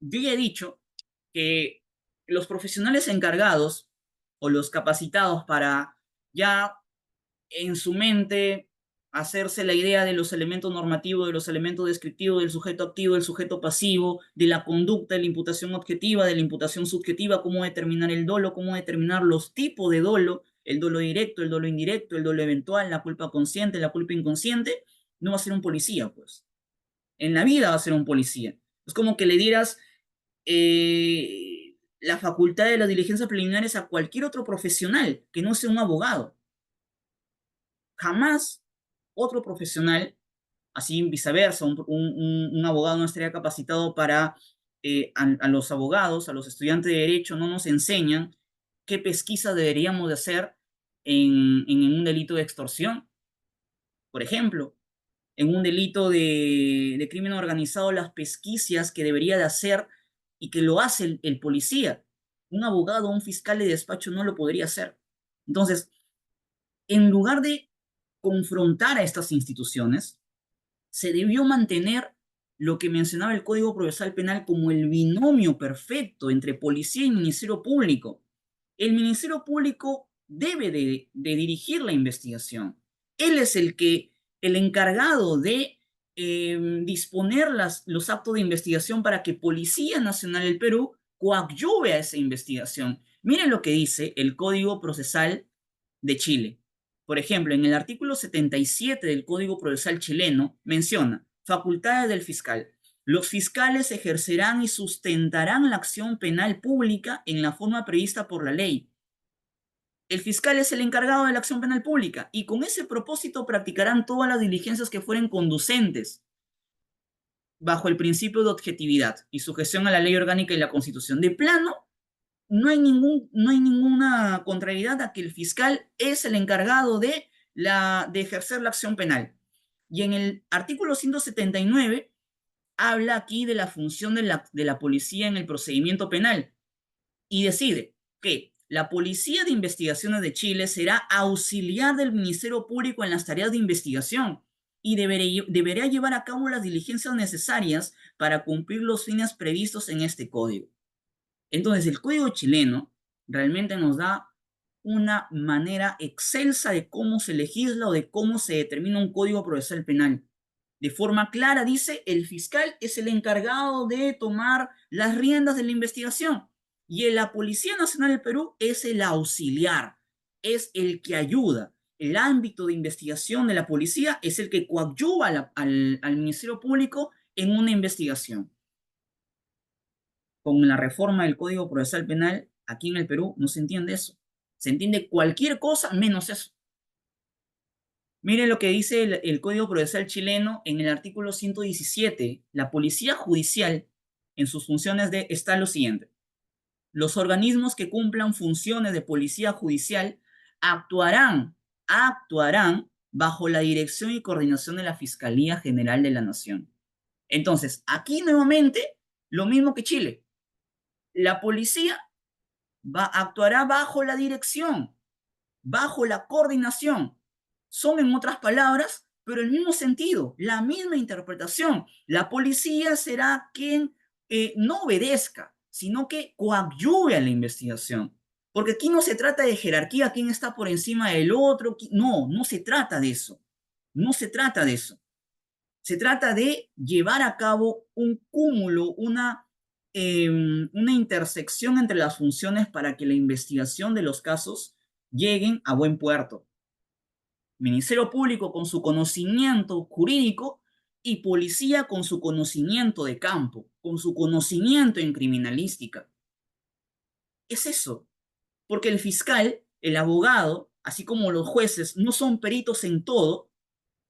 Yo ya he dicho que los profesionales encargados o los capacitados para ya en su mente hacerse la idea de los elementos normativos, de los elementos descriptivos, del sujeto activo, del sujeto pasivo, de la conducta, de la imputación objetiva, de la imputación subjetiva, cómo determinar el dolo, cómo determinar los tipos de dolo, el dolo directo, el dolo indirecto, el dolo eventual, la culpa consciente, la culpa inconsciente, no va a ser un policía, pues. En la vida va a ser un policía. Es como que le dieras la facultad de las diligencias preliminares a cualquier otro profesional que no sea un abogado. Jamás otro profesional, así viceversa, un abogado no estaría capacitado para, a los abogados, a los estudiantes de derecho, no nos enseñan qué pesquisa deberíamos de hacer en un delito de extorsión, por ejemplo, en un delito de crimen organizado, las pesquisas que debería de hacer y que lo hace el policía. Un abogado o un fiscal de despacho no lo podría hacer. Entonces, en lugar de confrontar a estas instituciones, se debió mantener lo que mencionaba el Código Procesal Penal como el binomio perfecto entre policía y Ministerio Público. El Ministerio Público debe de dirigir la investigación. Él es el encargado de disponer los actos de investigación para que Policía Nacional del Perú coadyuve a esa investigación. Miren lo que dice el Código Procesal de Chile. Por ejemplo, en el artículo 77 del Código Procesal chileno menciona facultades del fiscal. Los fiscales ejercerán y sustentarán la acción penal pública en la forma prevista por la ley. El fiscal es el encargado de la acción penal pública y con ese propósito practicarán todas las diligencias que fueren conducentes bajo el principio de objetividad y sujeción a la ley orgánica y la Constitución. De plano, no hay ninguna contrariedad a que el fiscal es el encargado de ejercer la acción penal. Y en el artículo 179 habla aquí de la función de la policía en el procedimiento penal y decide que la Policía de Investigaciones de Chile será auxiliar del Ministerio Público en las tareas de investigación y deberá llevar a cabo las diligencias necesarias para cumplir los fines previstos en este código. Entonces, el código chileno realmente nos da una manera excelsa de cómo se legisla o de cómo se determina un código procesal penal. De forma clara dice, el fiscal es el encargado de tomar las riendas de la investigación y la Policía Nacional del Perú es el auxiliar, es el que ayuda. El ámbito de investigación de la policía es el que coadyuva al Ministerio Público en una investigación. Con la reforma del Código Procesal Penal, aquí en el Perú no se entiende eso. Se entiende cualquier cosa menos eso. Miren lo que dice el Código Procesal chileno en el artículo 117. La policía judicial, en sus funciones está lo siguiente. Los organismos que cumplan funciones de policía judicial actuarán bajo la dirección y coordinación de la Fiscalía General de la Nación. Entonces, aquí nuevamente, lo mismo que Chile. La policía actuará bajo la dirección, bajo la coordinación. Son, en otras palabras, pero el mismo sentido, la misma interpretación. La policía será quien no obedezca, sino que coadyuve a la investigación. Porque aquí no se trata de jerarquía, quién está por encima del otro. No, no se trata de eso. No se trata de eso. Se trata de llevar a cabo un cúmulo, una intersección entre las funciones para que la investigación de los casos lleguen a buen puerto. Ministerio Público con su conocimiento jurídico y policía con su conocimiento de campo, con su conocimiento en criminalística. Es eso, porque el fiscal, el abogado, así como los jueces, no son peritos en todo,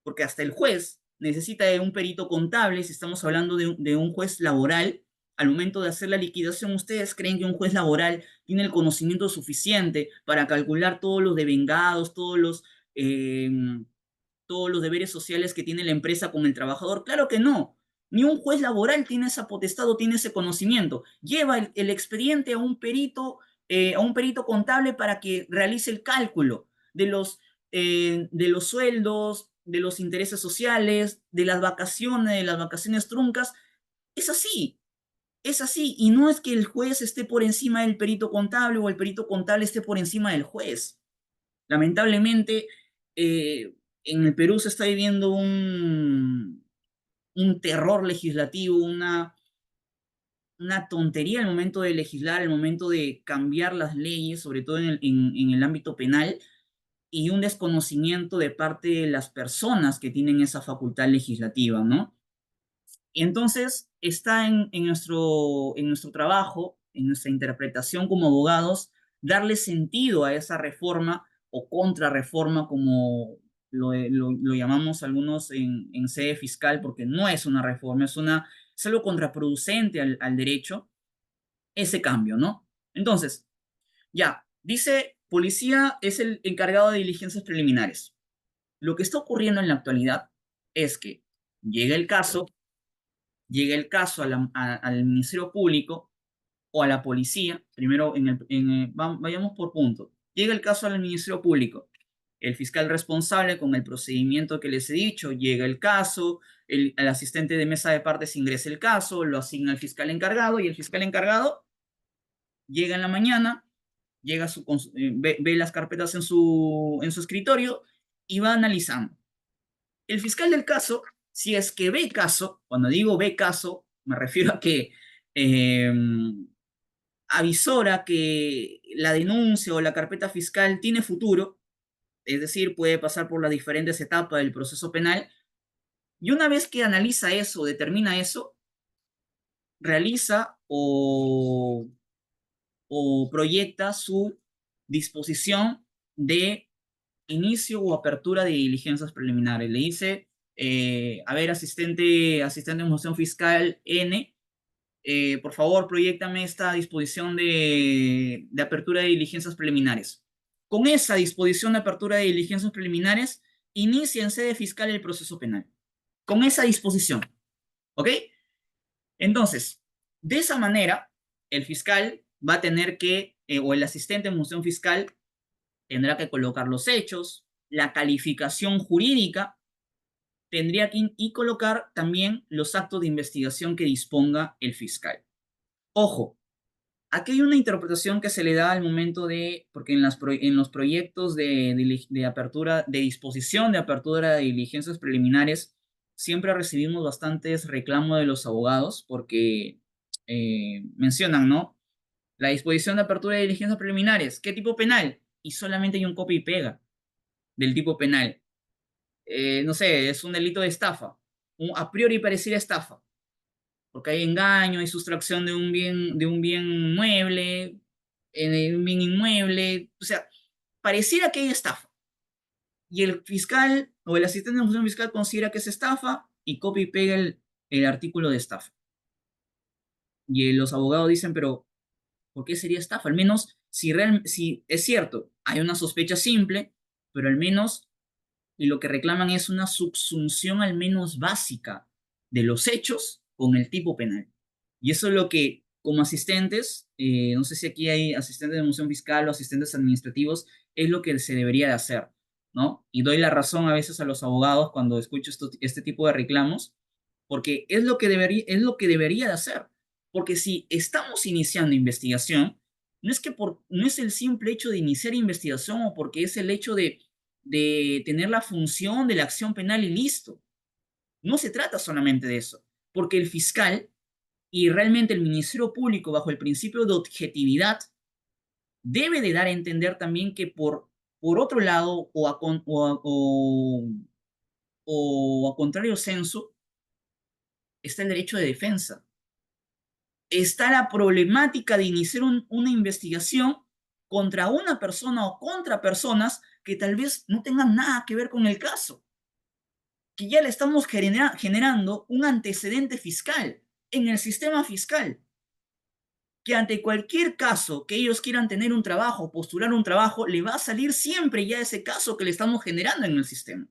porque hasta el juez necesita de un perito contable, si estamos hablando de un juez laboral, al momento de hacer la liquidación, ¿ustedes creen que un juez laboral tiene el conocimiento suficiente para calcular todos los devengados, eh, todos los deberes sociales que tiene la empresa con el trabajador? Claro que no. Ni un juez laboral tiene esa potestad o tiene ese conocimiento. Lleva el expediente a un perito contable para que realice el cálculo de los sueldos, de los intereses sociales, de las vacaciones truncas. Es así, es así. Y no es que el juez esté por encima del perito contable o el perito contable esté por encima del juez. Lamentablemente, en el Perú se está viviendo un terror legislativo, una tontería al momento de legislar, al momento de cambiar las leyes, sobre todo en el ámbito penal, y un desconocimiento de parte de las personas que tienen esa facultad legislativa, ¿no? Y entonces está en nuestro trabajo, en nuestra interpretación como abogados, darle sentido a esa reforma o contrarreforma, como lo llamamos algunos en sede fiscal, porque no es una reforma, es algo contraproducente al derecho, ese cambio, ¿no? Entonces, ya, dice, policía es el encargado de diligencias preliminares. Lo que está ocurriendo en la actualidad es que llega el caso, al Ministerio Público o a la policía. Primero, vayamos por punto. Llega el caso al Ministerio Público. El fiscal responsable, con el procedimiento que les he dicho, llega el caso, el asistente de mesa de partes ingresa el caso, lo asigna al fiscal encargado, y el fiscal encargado llega en la mañana, ve las carpetas en su escritorio y va analizando. El fiscal del caso, si es que ve caso, cuando digo ve caso, me refiero a que eh, avisora que la denuncia o la carpeta fiscal tiene futuro, es decir, puede pasar por las diferentes etapas del proceso penal, y una vez que analiza eso, determina eso, realiza o proyecta su disposición de inicio o apertura de diligencias preliminares. Le dice, a ver, asistente de moción fiscal N, por favor, proyectame esta disposición de apertura de diligencias preliminares. Con esa disposición de apertura de diligencias preliminares, inicia en sede fiscal el proceso penal. Con esa disposición, ¿ok? Entonces, de esa manera, el fiscal va a tener o el asistente de moción fiscal tendrá que colocar los hechos, la calificación jurídica, tendría que y colocar también los actos de investigación que disponga el fiscal. Ojo, aquí hay una interpretación que se le da al momento porque en los proyectos de apertura, de disposición de apertura de diligencias preliminares, siempre recibimos bastantes reclamos de los abogados porque mencionan, ¿no? La disposición de apertura de diligencias preliminares, ¿qué tipo penal? Y solamente hay un copia y pega del tipo penal. No sé, es un delito de estafa. A priori pareciera estafa, porque hay engaño, hay sustracción de un bien mueble, un bien inmueble. O sea, pareciera que hay estafa. Y el fiscal o el asistente de función fiscal considera que es estafa y copia y pega el artículo de estafa. Y los abogados dicen, pero ¿por qué sería estafa? Al menos, si es cierto, hay una sospecha simple, pero al menos, y lo que reclaman es una subsunción al menos básica de los hechos con el tipo penal. Y eso es lo que, como asistentes, no sé si aquí hay asistentes de moción fiscal o asistentes administrativos, es lo que se debería de hacer. ¿no? Y doy la razón a veces a los abogados cuando escucho este tipo de reclamos, porque es lo que debería de hacer. Porque si estamos iniciando investigación, no es el simple hecho de iniciar investigación o porque es el hecho de tener la función de la acción penal y listo. No se trata solamente de eso, porque el fiscal y realmente el Ministerio Público, bajo el principio de objetividad, debe de dar a entender también que por otro lado o a contrario censo está el derecho de defensa. Está la problemática de iniciar una investigación contra una persona o contra personas que tal vez no tengan nada que ver con el caso, que ya le estamos generando un antecedente fiscal en el sistema fiscal, que ante cualquier caso que ellos quieran tener un trabajo, postular un trabajo, le va a salir siempre ya ese caso que le estamos generando en el sistema.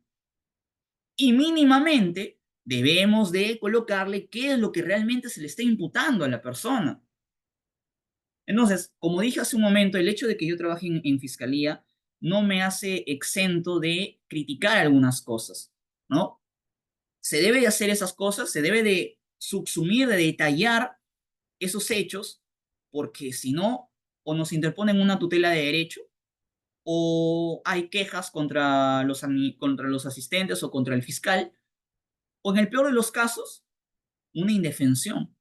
Y mínimamente debemos de colocarle qué es lo que realmente se le está imputando a la persona. Entonces, como dije hace un momento, el hecho de que yo trabaje en fiscalía no me hace exento de criticar algunas cosas, ¿no? Se debe de hacer esas cosas, se debe de subsumir, de detallar esos hechos, porque si no, o nos interponen una tutela de derecho, o hay quejas contra los asistentes o contra el fiscal, o en el peor de los casos, una indefensión,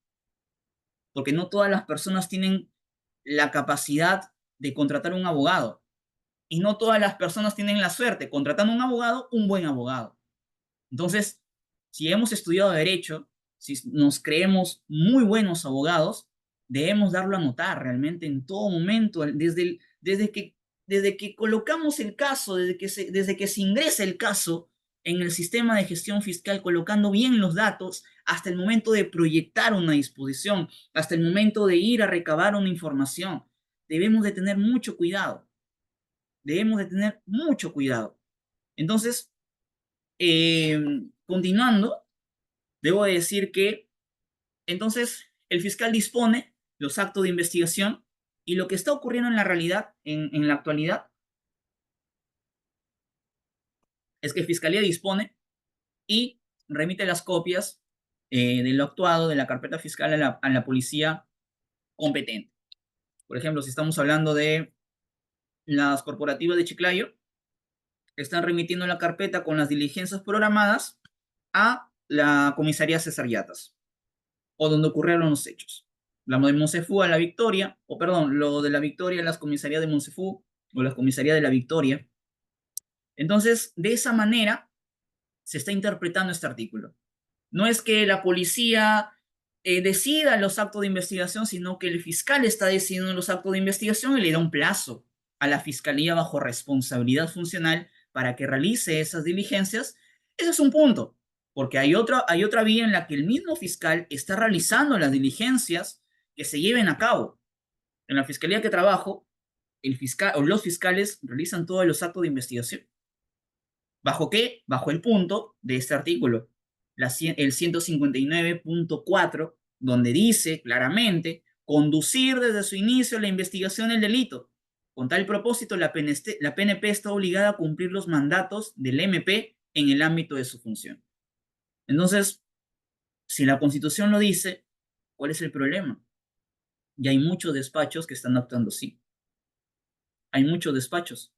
porque no todas las personas tienen la capacidad de contratar un abogado, y no todas las personas tienen la suerte, contratando un abogado, un buen abogado. Entonces, si hemos estudiado derecho, si nos creemos muy buenos abogados, debemos darlo a notar realmente en todo momento, desde que colocamos el caso, desde que se ingresa el caso en el sistema de gestión fiscal, colocando bien los datos, hasta el momento de proyectar una disposición, hasta el momento de ir a recabar una información. Debemos de tener mucho cuidado, debemos de tener mucho cuidado. Entonces, eh, continuando, debo decir que entonces el fiscal dispone los actos de investigación y lo que está ocurriendo en la realidad, en la actualidad, es que Fiscalía dispone y remite las copias de lo actuado de la carpeta fiscal a la policía competente. Por ejemplo, si estamos hablando de las corporativas de Chiclayo, están remitiendo la carpeta con las diligencias programadas a la comisaría César Yatas, o donde ocurrieron los hechos. La de Monsefú a la Victoria, o perdón, lo de la Victoria a las comisarías de Monsefú, o las comisarías de la Victoria. Entonces, de esa manera se está interpretando este artículo. No es que la policía decida los actos de investigación, sino que el fiscal está decidiendo los actos de investigación y le da un plazo a la fiscalía bajo responsabilidad funcional para que realice esas diligencias. Ese es un punto, porque hay otra vía en la que el mismo fiscal está realizando las diligencias que se lleven a cabo. En la fiscalía que trabajo, el fiscal o los fiscales realizan todos los actos de investigación. ¿Bajo qué? Bajo el punto de este artículo, el 159.4, donde dice claramente conducir desde su inicio la investigación del delito. Con tal propósito, la PNP está obligada a cumplir los mandatos del MP en el ámbito de su función. Entonces, si la Constitución lo dice, ¿cuál es el problema? Y hay muchos despachos que están actuando así. Hay muchos despachos.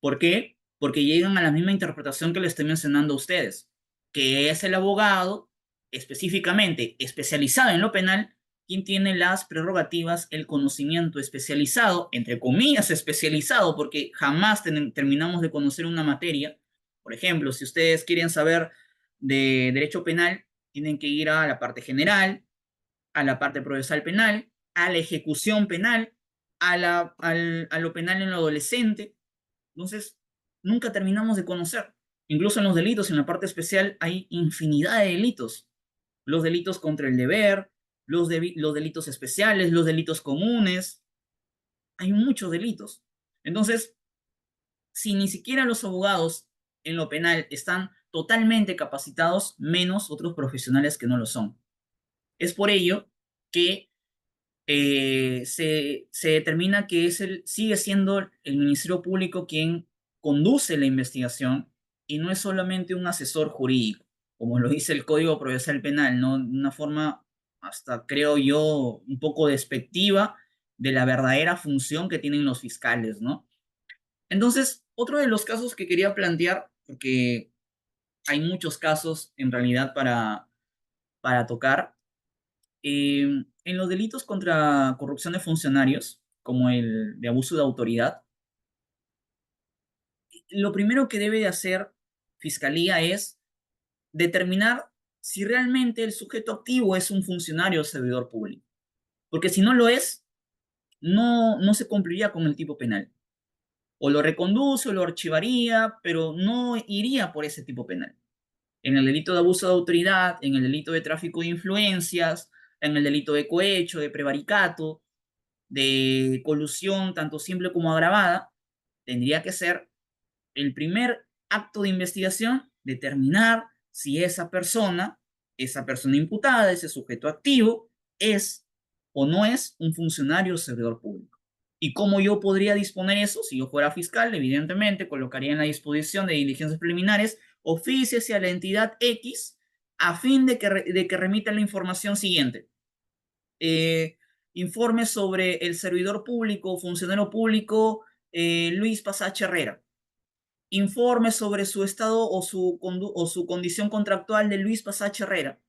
¿Por qué? Porque llegan a la misma interpretación que le estoy mencionando a ustedes, que es el abogado específicamente especializado en lo penal quien tiene las prerrogativas, el conocimiento especializado, entre comillas especializado, porque jamás terminamos de conocer una materia. Por ejemplo, si ustedes quieren saber de derecho penal, tienen que ir a la parte general, a la parte procesal penal, a la ejecución penal, a lo penal en lo adolescente. Entonces, nunca terminamos de conocer. Incluso en los delitos, en la parte especial, hay infinidad de delitos. Los delitos contra el deber, los delitos especiales, los delitos comunes. Hay muchos delitos. Entonces, si ni siquiera los abogados en lo penal están totalmente capacitados, menos otros profesionales que no lo son. Es por ello que se determina que sigue siendo el Ministerio Público quien conduce la investigación y no es solamente un asesor jurídico, como lo dice el Código Procesal Penal, ¿no? De una forma, hasta creo yo, un poco despectiva de la verdadera función que tienen los fiscales, ¿no? Entonces, otro de los casos que quería plantear, porque hay muchos casos en realidad para tocar, en los delitos contra corrupción de funcionarios, como el de abuso de autoridad, lo primero que debe de hacer Fiscalía es determinar si realmente el sujeto activo es un funcionario o servidor público. Porque si no lo es, no se cumpliría con el tipo penal. O lo reconduce o lo archivaría, pero no iría por ese tipo penal. En el delito de abuso de autoridad, en el delito de tráfico de influencias, en el delito de cohecho, de prevaricato, de colusión, tanto simple como agravada, tendría que ser el primer acto de investigación, determinar si esa persona imputada, ese sujeto activo, es o no es un funcionario o servidor público. ¿Y cómo yo podría disponer eso? Si yo fuera fiscal, evidentemente, colocaría en la disposición de diligencias preliminares oficios a la entidad X a fin de que remita la información siguiente. Eh, Informe sobre el servidor público o funcionario público Luis Pasache Herrera. Informe sobre su estado o su condición contractual de Luis Pasache Herrera.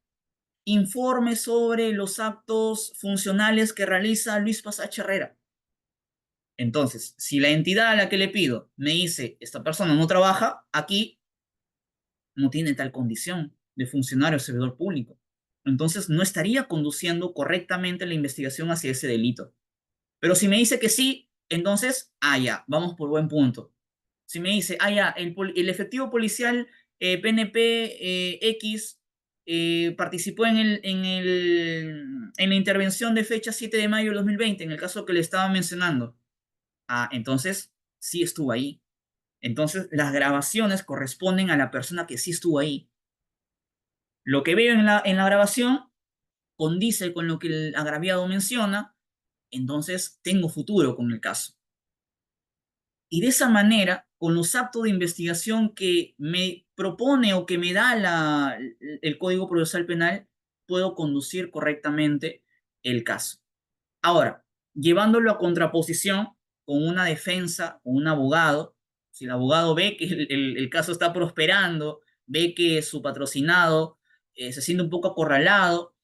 Informe sobre los actos funcionales que realiza Luis Pasache Herrera. Entonces, si la entidad a la que le pido me dice, esta persona no trabaja, aquí no tiene tal condición de funcionario o servidor público. Entonces, no estaría conduciendo correctamente la investigación hacia ese delito. Pero si me dice que sí, entonces, ya, vamos por buen punto. Si me dice, ya, el efectivo policial PNP X participó en la intervención de fecha 7 de mayo del 2020, en el caso que le estaba mencionando. Entonces, sí estuvo ahí. Entonces, las grabaciones corresponden a la persona que sí estuvo ahí. Lo que veo en la grabación condice con lo que el agraviado menciona, entonces tengo futuro con el caso. Y de esa manera, con los actos de investigación que me propone o que me da el Código Procesal Penal, puedo conducir correctamente el caso. Ahora, llevándolo a contraposición con una defensa, con un abogado, si el abogado ve que el caso está prosperando, ve que su patrocinado se siente un poco acorralado,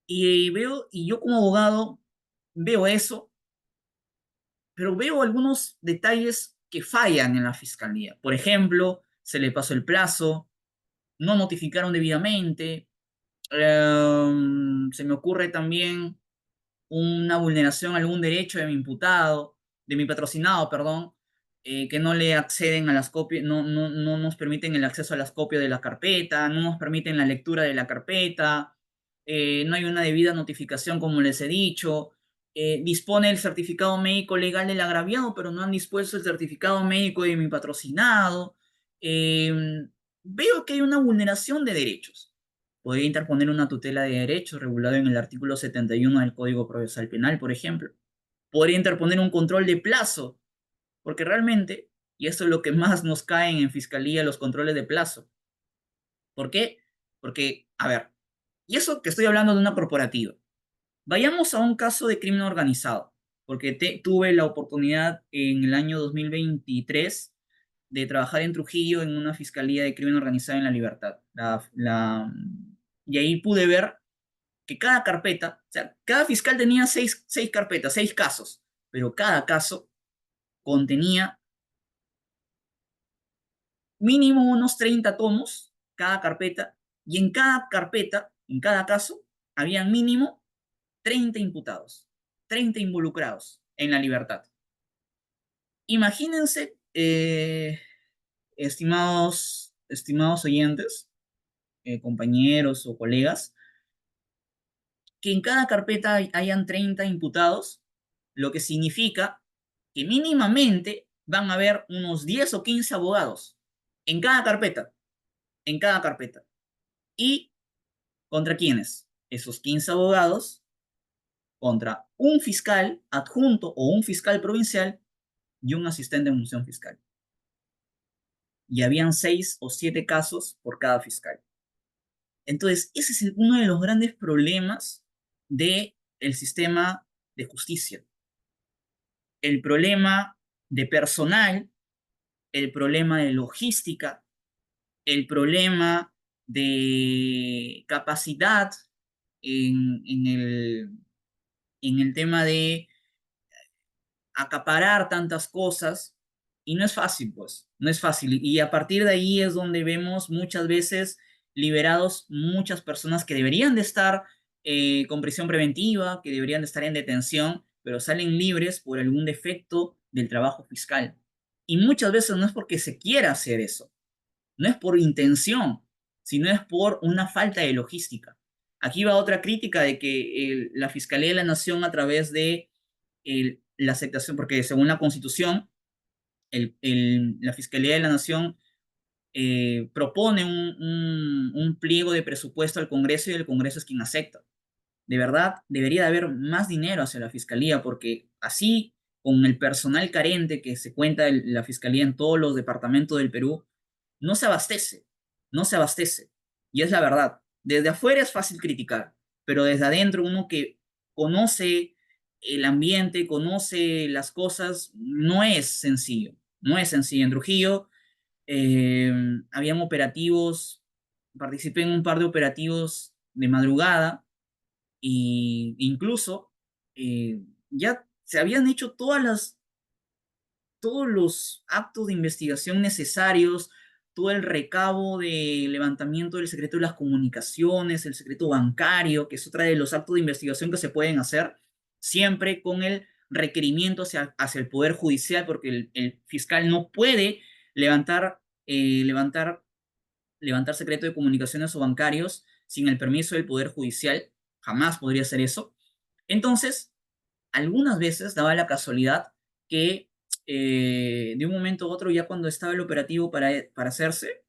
y yo como abogado veo eso, pero veo algunos detalles que fallan en la fiscalía. Por ejemplo, se le pasó el plazo, no notificaron debidamente, se me ocurre también una vulneración a algún derecho de mi imputado, de mi patrocinado, perdón, que no le acceden a las copias, no nos permiten el acceso a las copias de la carpeta, no nos permiten la lectura de la carpeta, no hay una debida notificación, como les he dicho, dispone el certificado médico legal del agraviado, pero no han dispuesto el certificado médico de mi patrocinado. Eh, Veo que hay una vulneración de derechos. Podría interponer una tutela de derechos regulado en el artículo 71 del Código Procesal Penal, por ejemplo. Podría interponer un control de plazo, porque realmente, y esto es lo que más nos caen en fiscalía, los controles de plazo. ¿Por qué? Porque, a ver, y eso que estoy hablando de una corporativa. Vayamos a un caso de crimen organizado, porque tuve la oportunidad en el año 2023 de trabajar en Trujillo en una fiscalía de crimen organizado en La Libertad. Y ahí pude ver que cada carpeta, o sea, cada fiscal tenía seis carpetas, 6 casos, pero cada caso contenía mínimo unos 30 tomos, cada carpeta, y en cada carpeta, en cada caso, había mínimo 30 imputados, 30 involucrados en La Libertad. Imagínense, estimados oyentes, compañeros o colegas, que en cada carpeta hayan 30 imputados, lo que significa que mínimamente van a haber unos 10 o 15 abogados en cada carpeta, en cada carpeta. ¿Y contra quiénes? Esos 15 abogados contra un fiscal adjunto o un fiscal provincial y un asistente de función fiscal. y habían 6 o 7 casos por cada fiscal. Entonces, ese es uno de los grandes problemas del sistema de justicia. El problema de personal, el problema de logística, el problema de capacidad en el tema de acaparar tantas cosas y no es fácil, pues, no es fácil. Y a partir de ahí es donde vemos muchas veces liberados muchas personas que deberían de estar con prisión preventiva, que deberían de estar en detención, pero salen libres por algún defecto del trabajo fiscal. Y muchas veces no es porque se quiera hacer eso, no es por intención, sino es por una falta de logística. Aquí va otra crítica de que la Fiscalía de la Nación a través de la aceptación, porque según la Constitución, la Fiscalía de la Nación propone un pliego de presupuesto al Congreso y el Congreso es quien acepta. De verdad, debería de haber más dinero hacia la Fiscalía, porque así, con el personal carente que se cuenta la Fiscalía en todos los departamentos del Perú, no se abastece, no se abastece. Y es la verdad. Desde afuera es fácil criticar, pero desde adentro uno que conoce el ambiente, conoce las cosas, no es sencillo. No es sencillo. En Trujillo eh, habían operativos, participé en un par de operativos de madrugada y incluso ya se habían hecho todos los actos de investigación necesarios, todo el recabo de levantamiento del secreto de las comunicaciones, el secreto bancario, que es otra de los actos de investigación que se pueden hacer, siempre con el requerimiento hacia el Poder Judicial, porque el fiscal no puede levantar, levantar secreto de comunicaciones o bancarios sin el permiso del Poder Judicial, jamás podría hacer eso. Entonces, algunas veces daba la casualidad que de un momento a otro, ya cuando estaba el operativo para hacerse,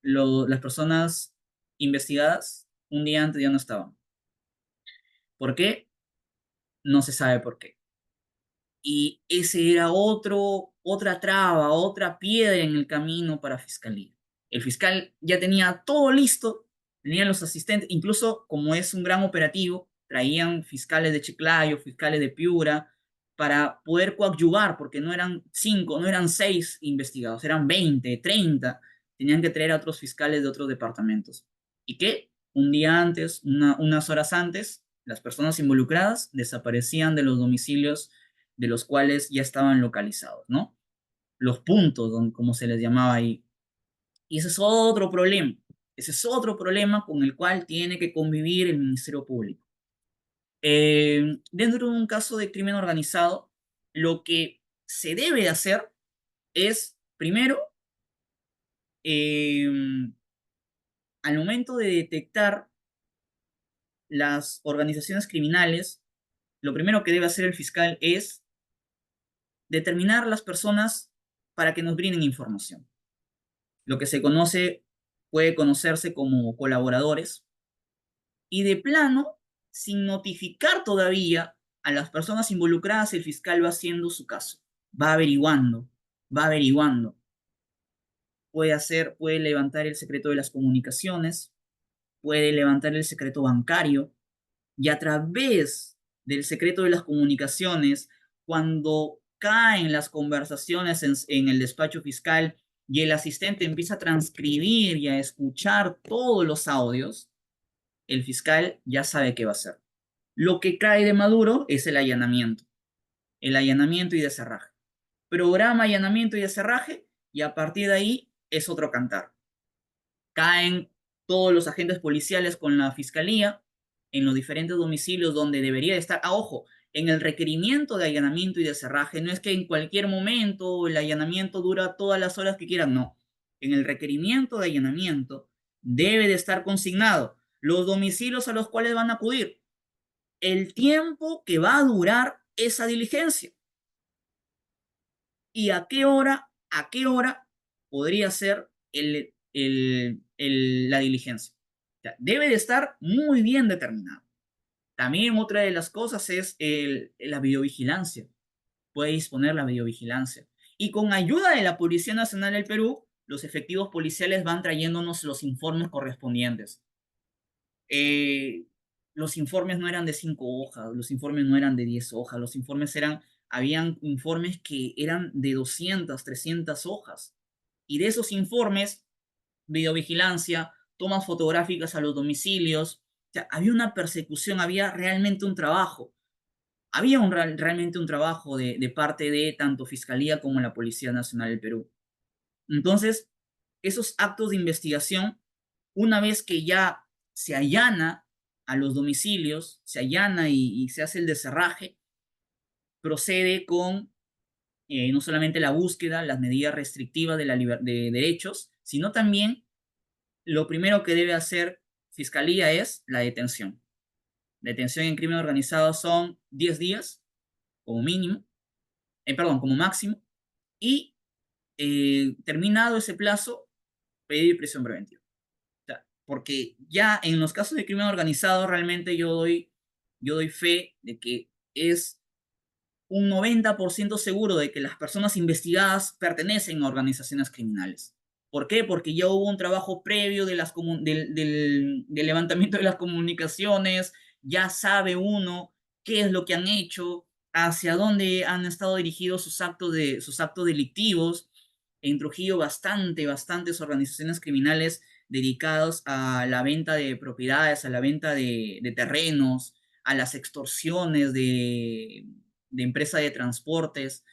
las personas investigadas un día antes ya no estaban. ¿Por qué? No se sabe por qué. Y ese era otra traba, otra piedra en el camino para Fiscalía. El fiscal ya tenía todo listo, tenían los asistentes, incluso como es un gran operativo, traían fiscales de Chiclayo, fiscales de Piura, para poder coadyuvar, porque no eran 5, no eran 6 investigados, eran 20, 30, tenían que traer a otros fiscales de otros departamentos. ¿Y qué? Un día antes, unas horas antes, las personas involucradas desaparecían de los domicilios de los cuales ya estaban localizados, ¿no? Los puntos, como se les llamaba ahí. Y ese es otro problema. Ese es otro problema con el cual tiene que convivir el Ministerio Público. Dentro de un caso de crimen organizado, lo que se debe de hacer es, primero, eh, al momento de detectar las organizaciones criminales, lo primero que debe hacer el fiscal es determinar las personas para que nos brinden información. Lo que se conoce, puede conocerse como colaboradores, y de plano, sin notificar todavía a las personas involucradas, el fiscal va haciendo su caso, va averiguando, va averiguando. Puede levantar el secreto de las comunicaciones, puede levantar el secreto bancario, y a través del secreto de las comunicaciones, cuando caen las conversaciones en el despacho fiscal y el asistente empieza a transcribir y a escuchar todos los audios, el fiscal ya sabe qué va a hacer. Lo que cae de Maduro es el allanamiento y deserraje. Programa allanamiento y deserraje y a partir de ahí es otro cantar. Caen todos los agentes policiales con la fiscalía en los diferentes domicilios donde debería estar. Ah, ojo, en el requerimiento de allanamiento y de cerraje, no es que en cualquier momento el allanamiento dura todas las horas que quieran, no. En el requerimiento de allanamiento debe de estar consignado los domicilios a los cuales van a acudir, el tiempo que va a durar esa diligencia y a qué hora podría ser la diligencia. O sea, debe de estar muy bien determinado. También otra de las cosas es la videovigilancia. Puede disponer la videovigilancia. Y con ayuda de la Policía Nacional del Perú, los efectivos policiales van trayéndonos los informes correspondientes. Eh, los informes no eran de 5 hojas, los informes no eran de 10 hojas, los informes habían informes que eran de 200, 300 hojas. Y de esos informes, videovigilancia, tomas fotográficas a los domicilios, o sea, había una persecución, había realmente un trabajo. Había realmente un trabajo de parte de tanto Fiscalía como la Policía Nacional del Perú. Entonces, esos actos de investigación, una vez que ya se allana a los domicilios, se allana y se hace el deserraje, procede con no solamente la búsqueda, las medidas restrictivas de derechos, sino también lo primero que debe hacer Fiscalía es la detención. Detención en crimen organizado son 10 días como mínimo, perdón, como máximo, y terminado ese plazo, pedir prisión preventiva. O sea, porque ya en los casos de crimen organizado realmente yo doy fe de que es un 90% seguro de que las personas investigadas pertenecen a organizaciones criminales. ¿Por qué? Porque ya hubo un trabajo previo del levantamiento de las comunicaciones, ya sabe uno qué es lo que han hecho, hacia dónde han estado dirigidos sus actos delictivos. En Trujillo bastantes organizaciones criminales dedicadas a la venta de propiedades, a la venta de terrenos, a las extorsiones de empresa de transportes,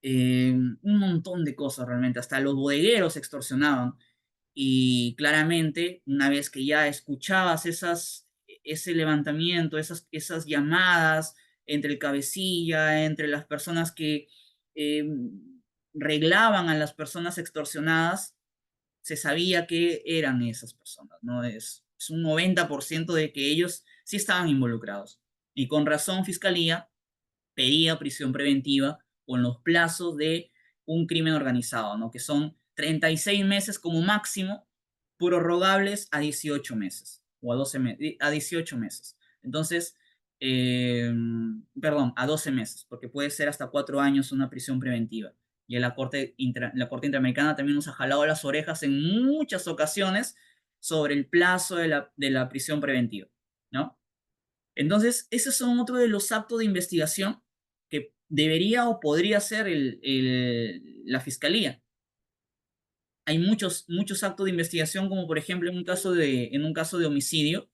un montón de cosas realmente, hasta los bodegueros extorsionaban. Y claramente, una vez que ya escuchabas ese levantamiento, esas llamadas entre el cabecilla, entre las personas que eh, reglaban a las personas extorsionadas, se sabía que eran esas personas, ¿no? Es un 90% de que ellos sí estaban involucrados. Y con razón, Fiscalía pedía prisión preventiva con los plazos de un crimen organizado, ¿no? Que son 36 meses como máximo, prorrogables a 18 meses o a 18 meses. Entonces, eh, perdón, a 12 meses, porque puede ser hasta 4 años una prisión preventiva. Y la Corte Interamericana también nos ha jalado las orejas en muchas ocasiones sobre el plazo de la prisión preventiva, ¿no? Entonces, esos son otro de los actos de investigación que debería o podría hacer la fiscalía. Hay muchos actos de investigación, como por ejemplo en un caso de homicidio.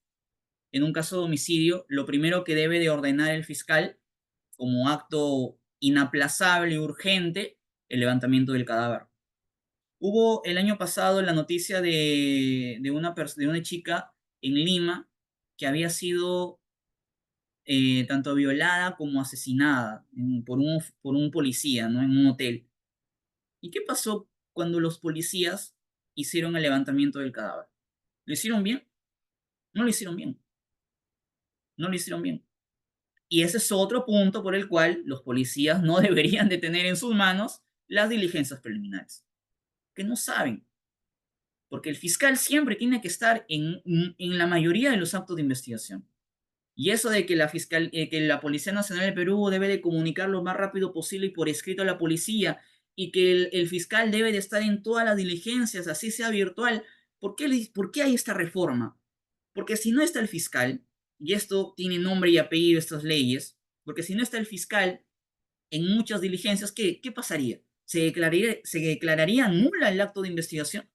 En un caso de homicidio, lo primero que debe de ordenar el fiscal como acto inaplazable y urgente, el levantamiento del cadáver. Hubo el año pasado la noticia de una chica en Lima que había sido tanto violada como asesinada por un policía, ¿no? En un hotel. ¿Y qué pasó cuando los policías hicieron el levantamiento del cadáver? ¿Lo hicieron bien? No lo hicieron bien. No lo hicieron bien. Y ese es otro punto por el cual los policías no deberían de tener en sus manos las diligencias preliminares. Que no saben. Porque el fiscal siempre tiene que estar en la mayoría de los actos de investigación. Y eso de que que la Policía Nacional del Perú debe de comunicar lo más rápido posible y por escrito a la policía, y que el fiscal debe de estar en todas las diligencias, así sea virtual. ¿Por qué hay esta reforma? Porque si no está el fiscal, y esto tiene nombre y apellido estas leyes, porque si no está el fiscal en muchas diligencias, ¿qué pasaría? Se declararía nula el acto de investigación?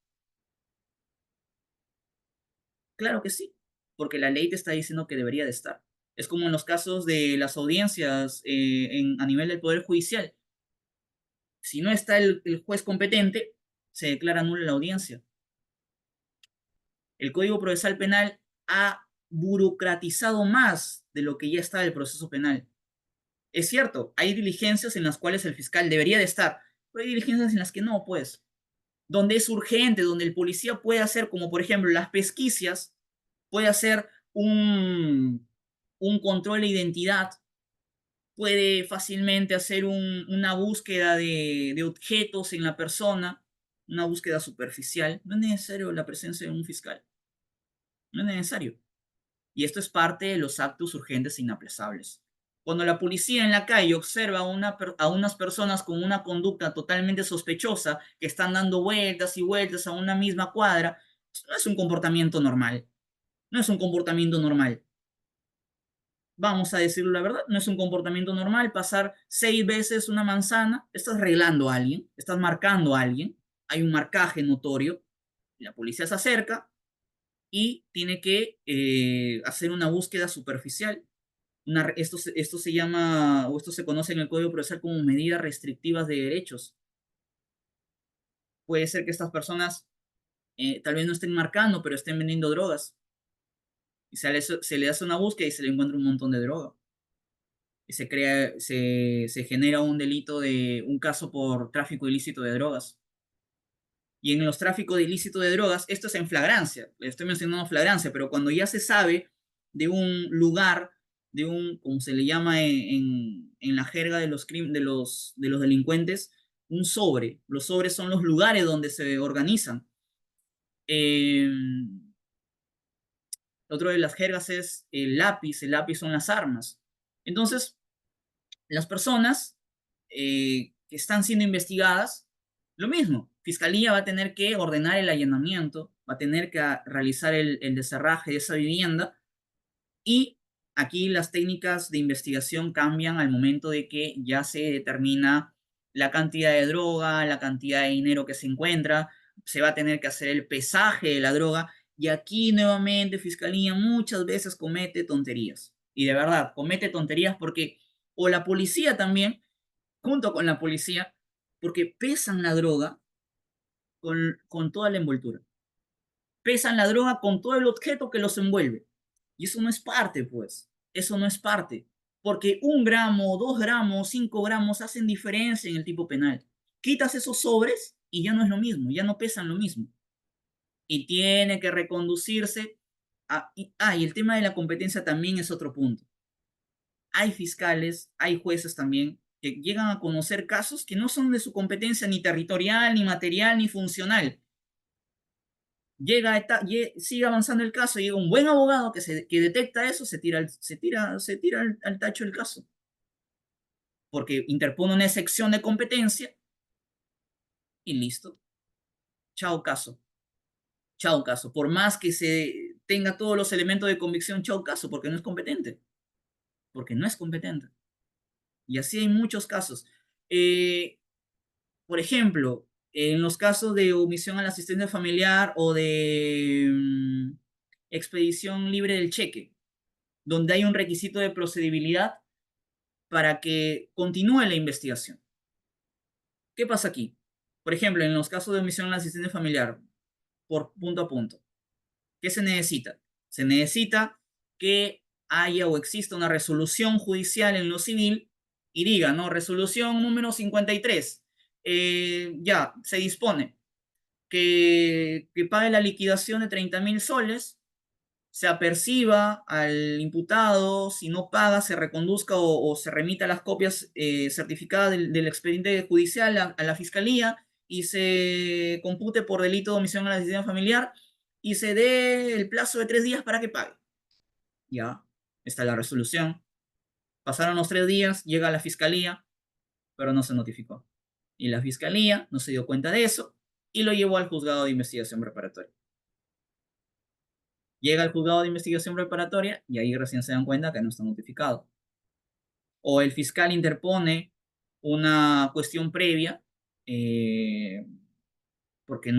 Claro que sí, porque la ley te está diciendo que debería de estar. Es como en los casos de las audiencias a nivel del Poder Judicial. Si no está el juez competente, se declara nula la audiencia. El Código Procesal Penal ha burocratizado más de lo que ya está el proceso penal. Es cierto, hay diligencias en las cuales el fiscal debería de estar, pero hay diligencias en las que no, pues. Donde es urgente, donde el policía puede hacer, como por ejemplo las pesquisas, puede hacer un control de identidad, puede fácilmente hacer una búsqueda de objetos en la persona, una búsqueda superficial. No es necesario la presencia de un fiscal. No es necesario. Y esto es parte de los actos urgentes e inaplazables. Cuando la policía en la calle observa a unas personas con una conducta totalmente sospechosa que están dando vueltas y vueltas a una misma cuadra, no es un comportamiento normal. No es un comportamiento normal. Vamos a decirlo la verdad, no es un comportamiento normal pasar 6 veces una manzana, estás arreglando a alguien, estás marcando a alguien, hay un marcaje notorio, la policía se acerca y tiene que hacer una búsqueda superficial. Esto se llama, o esto se conoce en el Código Procesal como medidas restrictivas de derechos. Puede ser que estas personas tal vez no estén marcando, pero estén vendiendo drogas. Y se le hace una búsqueda y se le encuentra un montón de droga. Y se genera un delito de un caso por tráfico ilícito de drogas. Y en los tráficos de ilícito de drogas, esto es en flagrancia, le estoy mencionando flagrancia, pero cuando ya se sabe de un lugar, como se le llama en la jerga de los delincuentes, un sobre. Los sobres son los lugares donde se organizan. Eh, Otro de las jergas es el lápiz son las armas. Entonces, las personas que están siendo investigadas, lo mismo, Fiscalía va a tener que ordenar el allanamiento, va a tener que realizar el deserraje de esa vivienda y aquí las técnicas de investigación cambian al momento de que ya se determina la cantidad de droga, la cantidad de dinero que se encuentra, se va a tener que hacer el pesaje de la droga y aquí nuevamente Fiscalía muchas veces comete tonterías. Y de verdad, comete tonterías porque o la policía también, junto con la policía, porque pesan la droga con toda la envoltura. Pesan la droga con todo el objeto que los envuelve. Y eso no es parte, pues. Eso no es parte. Porque 1 gramo, 2 gramos, 5 gramos hacen diferencia en el tipo penal. Quitas esos sobres y ya no es lo mismo, ya no pesan lo mismo. Y tiene que reconducirse y el tema de la competencia también es otro punto. Hay fiscales, hay jueces también que llegan a conocer casos que no son de su competencia ni territorial, ni material, ni funcional. Sigue avanzando el caso, llega un buen abogado que detecta eso, se tira al tacho el caso, porque interpone una excepción de competencia y listo. Chao caso, chao caso. Por más que se tenga todos los elementos de convicción, chao caso, porque no es competente, porque no es competente. Y así hay muchos casos. Eh, por ejemplo, en los casos de omisión a la asistencia familiar o de expedición libre del cheque, donde hay un requisito de procedibilidad para que continúe la investigación. ¿Qué pasa aquí? Por ejemplo, en los casos de omisión a la asistencia familiar, por punto a punto, ¿qué se necesita? Se necesita que haya o exista una resolución judicial en lo civil y diga, ¿no? Resolución número 53. Ya, se dispone que pague la liquidación de 30.000 soles, se aperciba al imputado, si no paga, se reconduzca o se remita las copias certificadas del expediente judicial a la fiscalía y se compute por delito de omisión a la asistencia familiar y se dé el plazo de 3 días para que pague. Ya, está la resolución. Pasaron los 3 días, llega a la fiscalía, pero no se notificó. Y la fiscalía no se dio cuenta de eso y lo llevó al juzgado de investigación preparatoria. Llega al juzgado de investigación preparatoria y ahí recién se dan cuenta que no está notificado. O el fiscal interpone una cuestión previa, eh, porque es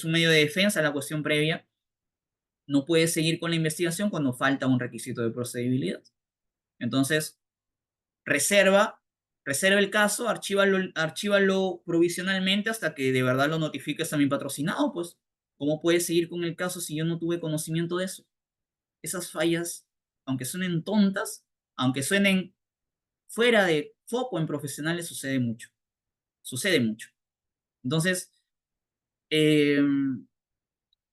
un medio de defensa la cuestión previa, no puede seguir con la investigación cuando falta un requisito de procedibilidad. Entonces, reserva, reserva el caso, archívalo provisionalmente hasta que de verdad lo notifiques a mi patrocinado, pues. ¿Cómo puedes seguir con el caso si yo no tuve conocimiento de eso? Esas fallas, aunque suenen tontas, aunque suenen fuera de foco en profesionales, sucede mucho. Sucede mucho. Entonces, eh,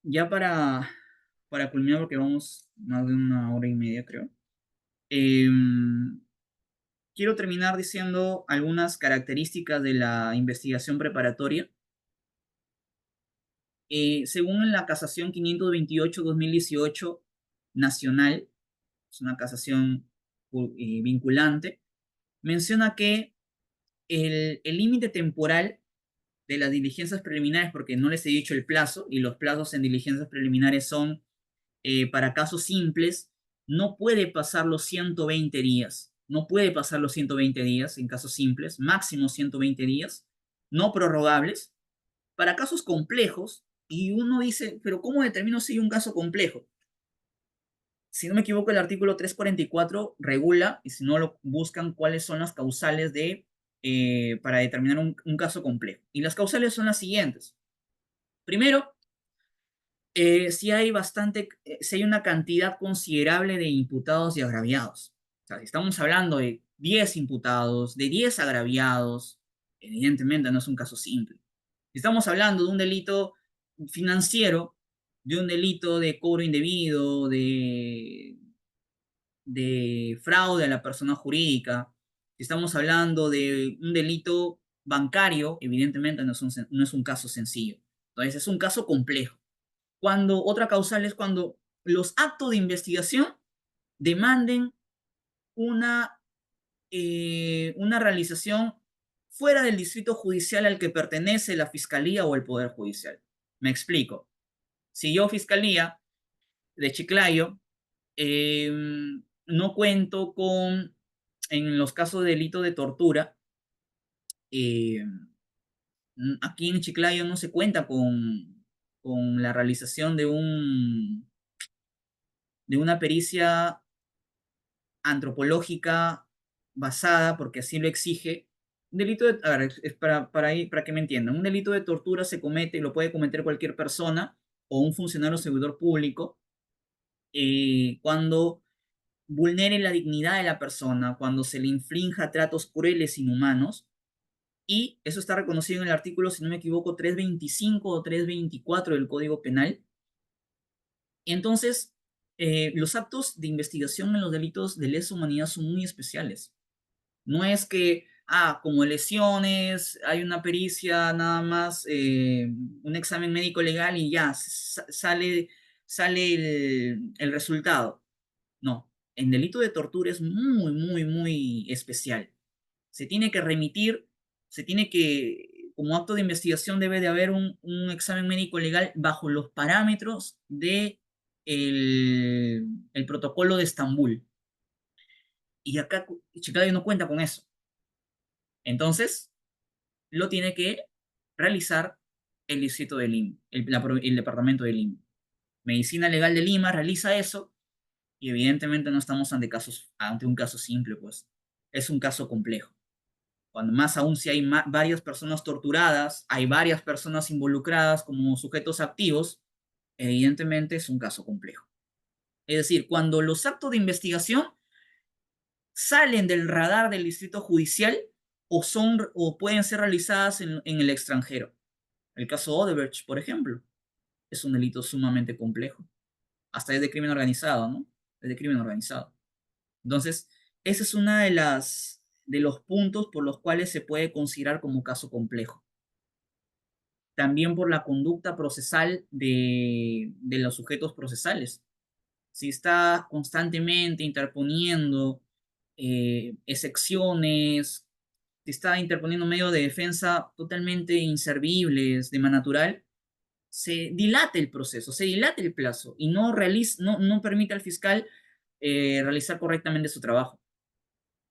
ya para culminar, porque vamos más de 1 hora y media, creo. eh, Quiero terminar diciendo algunas características de la investigación preparatoria. Según la Casación 528-2018 nacional, es una casación vinculante, menciona que el límite temporal de las diligencias preliminares, porque no les he dicho el plazo, y los plazos en diligencias preliminares son para casos simples, no puede pasar los 120 días. No puede pasar los 120 días en casos simples, máximo 120 días, no prorrogables. Para casos complejos, y uno dice, pero ¿cómo determino si hay un caso complejo? Si no me equivoco, el artículo 344 regula, y si no lo buscan, cuáles son las causales para determinar un caso complejo. Y las causales son las siguientes. Primero, si hay una cantidad considerable de imputados y agraviados. O sea, si estamos hablando de 10 imputados, de 10 agraviados, evidentemente no es un caso simple. Si estamos hablando de un delito financiero, de un delito de cobro indebido, de fraude a la persona jurídica, si estamos hablando de un delito bancario, evidentemente no es un caso sencillo. Entonces es un caso complejo. Otra causal es cuando los actos de investigación demanden una, una realización fuera del distrito judicial al que pertenece la fiscalía o el poder judicial. Me explico. Si yo, fiscalía de Chiclayo, eh, no cuento en los casos de delito de tortura, eh, aquí en Chiclayo no se cuenta con la realización de una pericia antropológica basada, porque así lo exige. Un delito de, a ver, es para que me entiendan, un delito de tortura se comete y lo puede cometer cualquier persona o un funcionario o servidor público cuando vulnere la dignidad de la persona, cuando se le infrinja tratos crueles, inhumanos, y eso está reconocido en el artículo, si no me equivoco, 325 o 324 del Código Penal. Entonces, los actos de investigación en los delitos de lesa humanidad son muy especiales. No es que, como lesiones, hay una pericia nada más, un examen médico legal y ya, sale el resultado. No, en delito de tortura es muy, muy, muy especial. Se tiene que remitir, como acto de investigación debe de haber un examen médico legal bajo los parámetros de el protocolo de Estambul. Y acá Chiclayo no cuenta con eso. Entonces, lo tiene que realizar el distrito de Lima, el departamento de Lima. Medicina Legal de Lima realiza eso y evidentemente no estamos ante un caso simple, pues es un caso complejo. Cuando más aún si hay varias personas torturadas, hay varias personas involucradas como sujetos activos, evidentemente es un caso complejo. Es decir, cuando los actos de investigación salen del radar del distrito judicial o pueden ser realizadas en el extranjero. El caso Odebrecht, por ejemplo, es un delito sumamente complejo. Hasta es de crimen organizado, ¿no? Es de crimen organizado. Entonces, ese es una de los puntos por los cuales se puede considerar como caso complejo. También por la conducta procesal de los sujetos procesales. Si está constantemente interponiendo excepciones, si está interponiendo medios de defensa totalmente inservibles de manera natural, se dilata el proceso, se dilata el plazo y no permite al fiscal realizar correctamente su trabajo.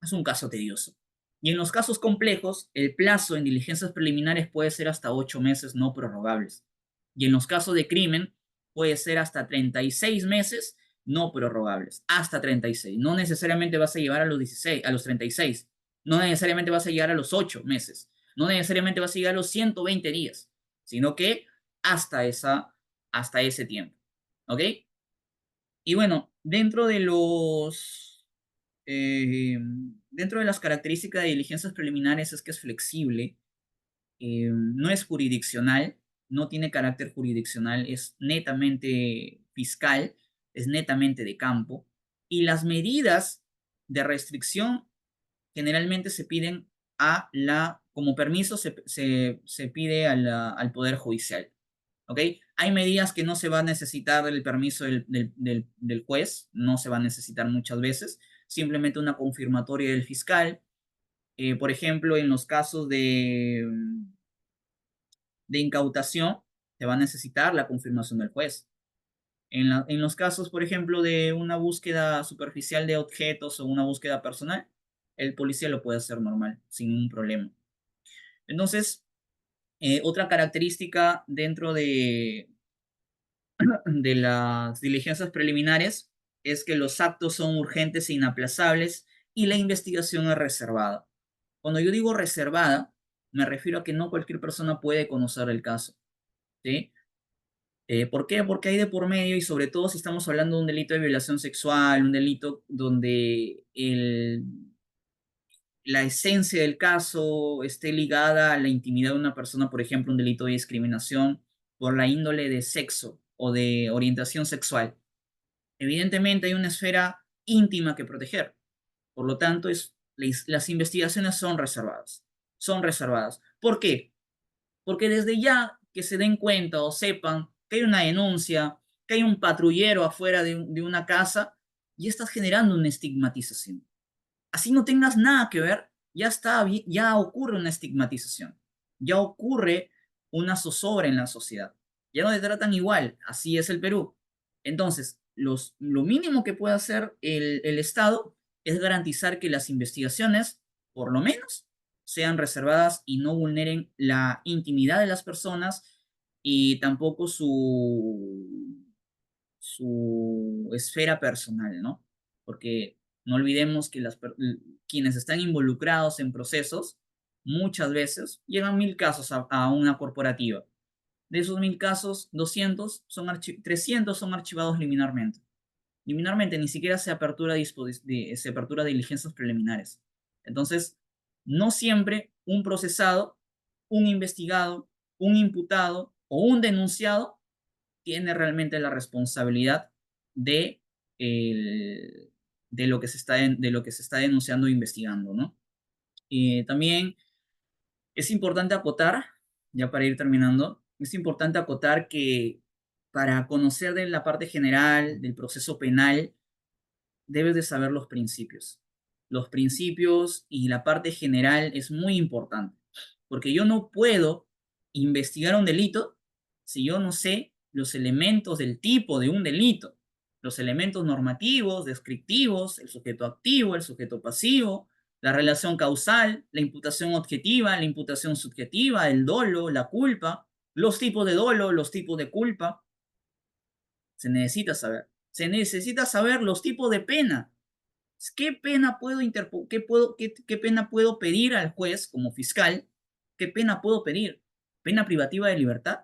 Es un caso tedioso. Y en los casos complejos, el plazo en diligencias preliminares puede ser hasta 8 meses no prorrogables. Y en los casos de crimen, puede ser hasta 36 meses no prorrogables. Hasta 36. No necesariamente vas a llevar a los 16, a los 36. No necesariamente vas a llegar a los 8 meses. No necesariamente vas a llegar a los 120 días. Sino que hasta, hasta ese tiempo. ¿Ok? Y bueno, eh, dentro de las características de diligencias preliminares es que es flexible, no es jurisdiccional, no tiene carácter jurisdiccional, es netamente fiscal, es netamente de campo, y las medidas de restricción generalmente se piden como permiso se pide al Poder Judicial. ¿Ok? Hay medidas que no se va a necesitar el permiso del juez, no se va a necesitar muchas veces, simplemente una confirmatoria del fiscal. Por ejemplo, en los casos de incautación, se va a necesitar la confirmación del juez. En los casos, por ejemplo, de una búsqueda superficial de objetos o una búsqueda personal, el policía lo puede hacer normal, sin ningún problema. Entonces, otra característica dentro de las diligencias preliminares es que los actos son urgentes e inaplazables y la investigación es reservada. Cuando yo digo reservada, me refiero a que no cualquier persona puede conocer el caso, ¿sí? ¿Por qué? Porque hay de por medio, y sobre todo si estamos hablando de un delito de violación sexual, un delito donde la esencia del caso esté ligada a la intimidad de una persona, por ejemplo, un delito de discriminación por la índole de sexo o de orientación sexual. Evidentemente hay una esfera íntima que proteger. Por lo tanto, las investigaciones son reservadas. Son reservadas. ¿Por qué? Porque desde ya que se den cuenta o sepan que hay una denuncia, que hay un patrullero afuera de una casa, y estás generando una estigmatización. Así no tengas nada que ver, ya está, ya ocurre una estigmatización, ya ocurre una zozobra en la sociedad, ya no te tratan igual, así es el Perú. Entonces, lo mínimo que puede hacer el Estado es garantizar que las investigaciones, por lo menos, sean reservadas y no vulneren la intimidad de las personas y tampoco su esfera personal, ¿no? Porque no olvidemos que quienes están involucrados en procesos, muchas veces llevan 1000 casos a una corporativa. De esos 1000 casos, 300 son archivados liminarmente. Liminarmente, ni siquiera se apertura diligencias preliminares. Entonces, no siempre un procesado, un investigado, un imputado o un denunciado tiene realmente la responsabilidad de, el- de lo que de lo que se está denunciando e investigando, ¿no? También es importante acotar, ya para ir terminando, es importante acotar que para conocer de la parte general del proceso penal, debes de saber los principios. Los principios y la parte general es muy importante, porque yo no puedo investigar un delito si yo no sé los elementos del tipo de un delito, los elementos normativos, descriptivos, el sujeto activo, el sujeto pasivo, la relación causal, la imputación objetiva, la imputación subjetiva, el dolo, la culpa, los tipos de dolo, los tipos de culpa. Se necesita saber. Se necesita saber los tipos de pena. ¿Qué pena qué pena puedo pedir al juez como fiscal? ¿Qué pena puedo pedir? ¿Pena privativa de libertad?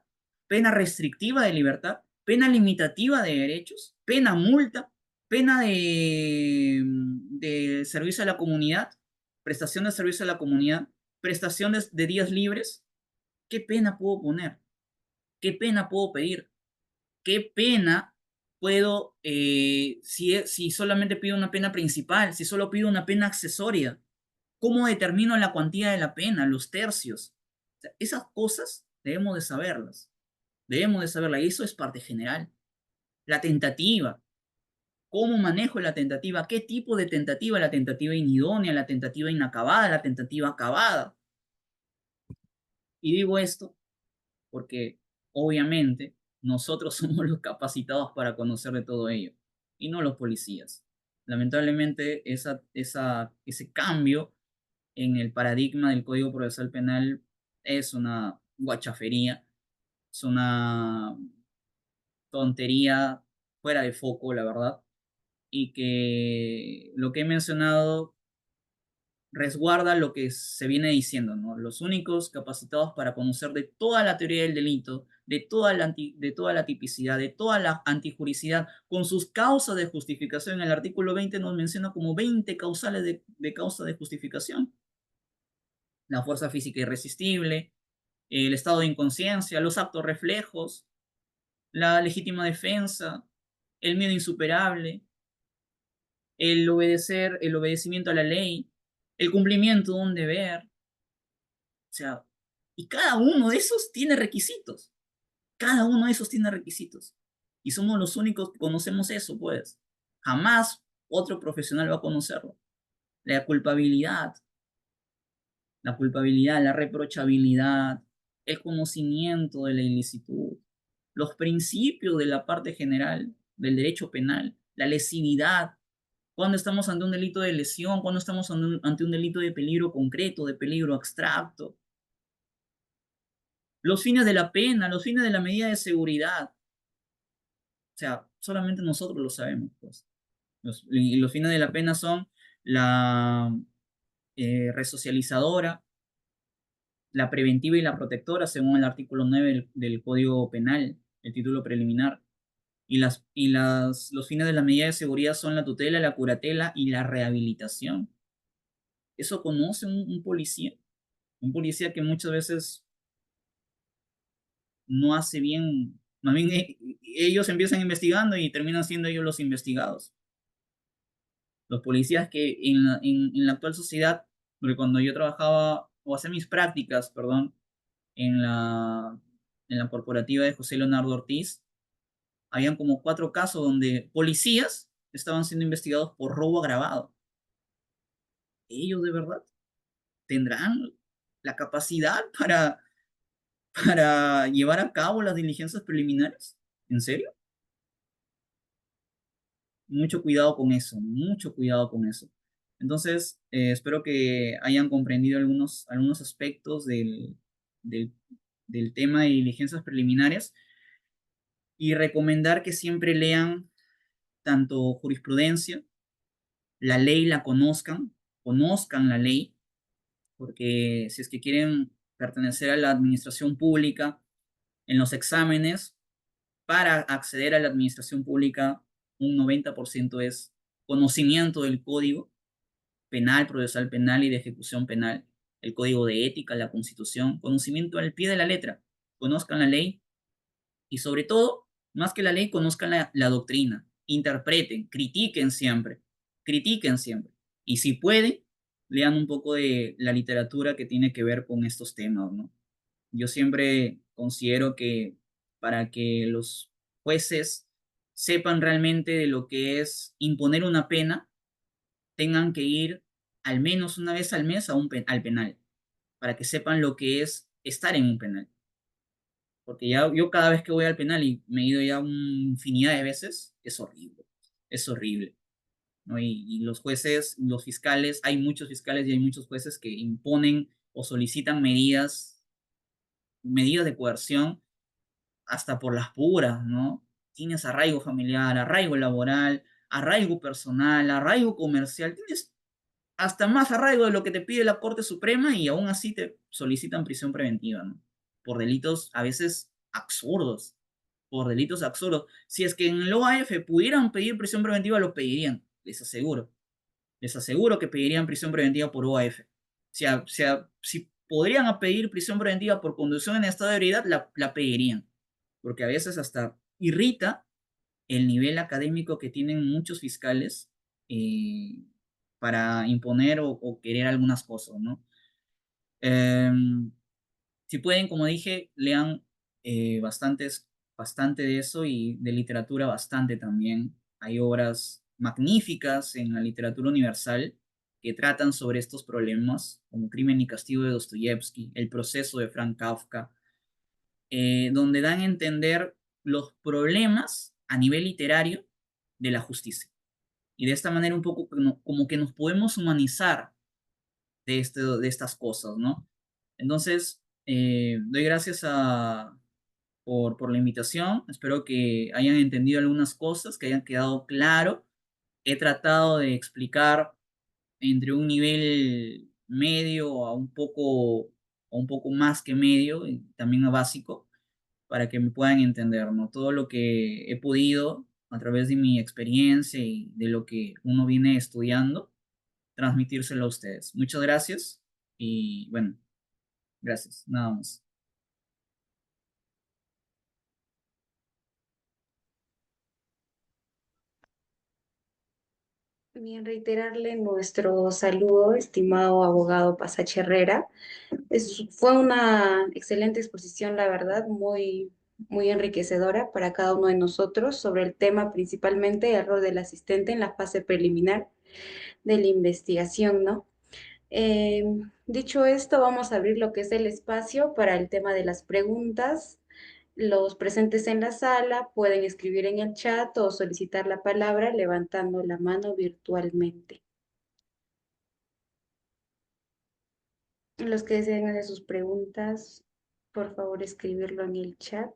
¿Pena restrictiva de libertad? ¿Pena limitativa de derechos? ¿Pena multa? ¿Pena de servicio a la comunidad? ¿Prestación de servicio a la comunidad? ¿Prestación de días libres? ¿Qué pena puedo poner? ¿Qué pena puedo pedir? ¿Qué pena puedo, si solamente pido una pena principal, si solo pido una pena accesoria? ¿Cómo determino la cuantía de la pena, los tercios? O sea, esas cosas debemos de saberlas. Debemos de saberlas. Y eso es parte general. La tentativa. ¿Cómo manejo la tentativa? ¿Qué tipo de tentativa? La tentativa inidónea, la tentativa inacabada, la tentativa acabada. Y digo esto porque obviamente nosotros somos los capacitados para conocer de todo ello y no los policías. Lamentablemente, ese cambio en el paradigma del Código Procesal Penal es una guachafería, es una tontería fuera de foco, la verdad, y que lo que he mencionado resguarda lo que se viene diciendo, ¿no? Los únicos capacitados para conocer de toda la teoría del delito, de toda la tipicidad, de toda la antijuricidad, con sus causas de justificación. El artículo 20 nos menciona como 20 causales de causa de justificación. La fuerza física irresistible, el estado de inconsciencia, los actos reflejos, la legítima defensa, el miedo insuperable, el obedecimiento a la ley, el cumplimiento de un deber. O sea, y cada uno de esos tiene requisitos. Cada uno de esos tiene requisitos. Y somos los únicos que conocemos eso, pues. Jamás otro profesional va a conocerlo. La culpabilidad, la reprochabilidad, el conocimiento de la ilicitud, los principios de la parte general del derecho penal, la lesividad, cuando estamos ante un delito de lesión, cuando estamos ante un delito de peligro concreto, de peligro abstracto, los fines de la pena, los fines de la medida de seguridad. O sea, solamente nosotros lo sabemos, pues. Y los fines de la pena son la resocializadora, la preventiva y la protectora, según el artículo 9 del Código Penal, el título preliminar. Los fines de la medida de seguridad son la tutela, la curatela y la rehabilitación. Eso conoce un policía que muchas veces no hace bien, más bien ellos empiezan investigando y terminan siendo ellos los investigados. Los policías que en la actual sociedad, porque cuando yo trabajaba o hacía mis prácticas, perdón, en la corporativa de José Leonardo Ortiz, habían como 4 casos donde policías estaban siendo investigados por robo agravado. ¿Ellos de verdad tendrán la capacidad para llevar a cabo las diligencias preliminares? ¿En serio? Mucho cuidado con eso, mucho cuidado con eso. Entonces, espero que hayan comprendido algunos aspectos del, del tema de diligencias preliminares y recomendar que siempre lean tanto jurisprudencia, la ley la conozcan la ley, porque si es que quieren pertenecer a la administración pública, en los exámenes, para acceder a la administración pública, un 90% es conocimiento del código penal, procesal penal y de ejecución penal, el código de ética, la constitución, conocimiento al pie de la letra, conozcan la ley y sobre todo, más que la ley, conozcan la doctrina, interpreten, critiquen siempre. Y si pueden, lean un poco de la literatura que tiene que ver con estos temas, ¿no? Yo siempre considero que para que los jueces sepan realmente de lo que es imponer una pena, tengan que ir al menos una vez al mes al penal, para que sepan lo que es estar en un penal. Porque ya yo cada vez que voy al penal y me he ido ya una infinidad de veces, es horrible, ¿no? Y los jueces, los fiscales, hay muchos fiscales y hay muchos jueces que imponen o solicitan medidas de coerción hasta por las puras, ¿no? Tienes arraigo familiar, arraigo laboral, arraigo personal, arraigo comercial, tienes hasta más arraigo de lo que te pide la Corte Suprema y aún así te solicitan prisión preventiva, ¿no? Por delitos a veces absurdos, por delitos absurdos. Si es que en el OAF pudieran pedir prisión preventiva, lo pedirían, les aseguro que pedirían prisión preventiva por OAF. Si podrían pedir prisión preventiva por conducción en estado de ebriedad, la pedirían, porque a veces hasta irrita el nivel académico que tienen muchos fiscales eh, para imponer o querer algunas cosas, ¿no? Eh, si pueden, como dije, lean bastante de eso y de literatura bastante también. Hay obras magníficas en la literatura universal que tratan sobre estos problemas, como Crimen y Castigo de Dostoyevsky, El proceso de Frank Kafka, donde dan a entender los problemas a nivel literario de la justicia. Y de esta manera un poco como que nos podemos humanizar de estas cosas, ¿no? Entonces, doy gracias por la invitación. Espero que hayan entendido algunas cosas, que hayan quedado claro. He tratado de explicar entre un nivel medio a un poco más que medio, y también a básico, para que me puedan entender, ¿no? Todo lo que he podido a través de mi experiencia y de lo que uno viene estudiando, transmitírselo a ustedes. Muchas gracias y bueno, gracias, nada más. Bien, reiterarle nuestro saludo, estimado abogado Pasache Herrera. Fue una excelente exposición, la verdad, muy muy enriquecedora para cada uno de nosotros sobre el tema principalmente el rol del asistente en la fase preliminar de la investigación, ¿no? Eh, Dicho esto, vamos a abrir lo que es el espacio para el tema de las preguntas. Los presentes en la sala pueden escribir en el chat o solicitar la palabra levantando la mano virtualmente. Los que deseen hacer sus preguntas, por favor, escribirlo en el chat.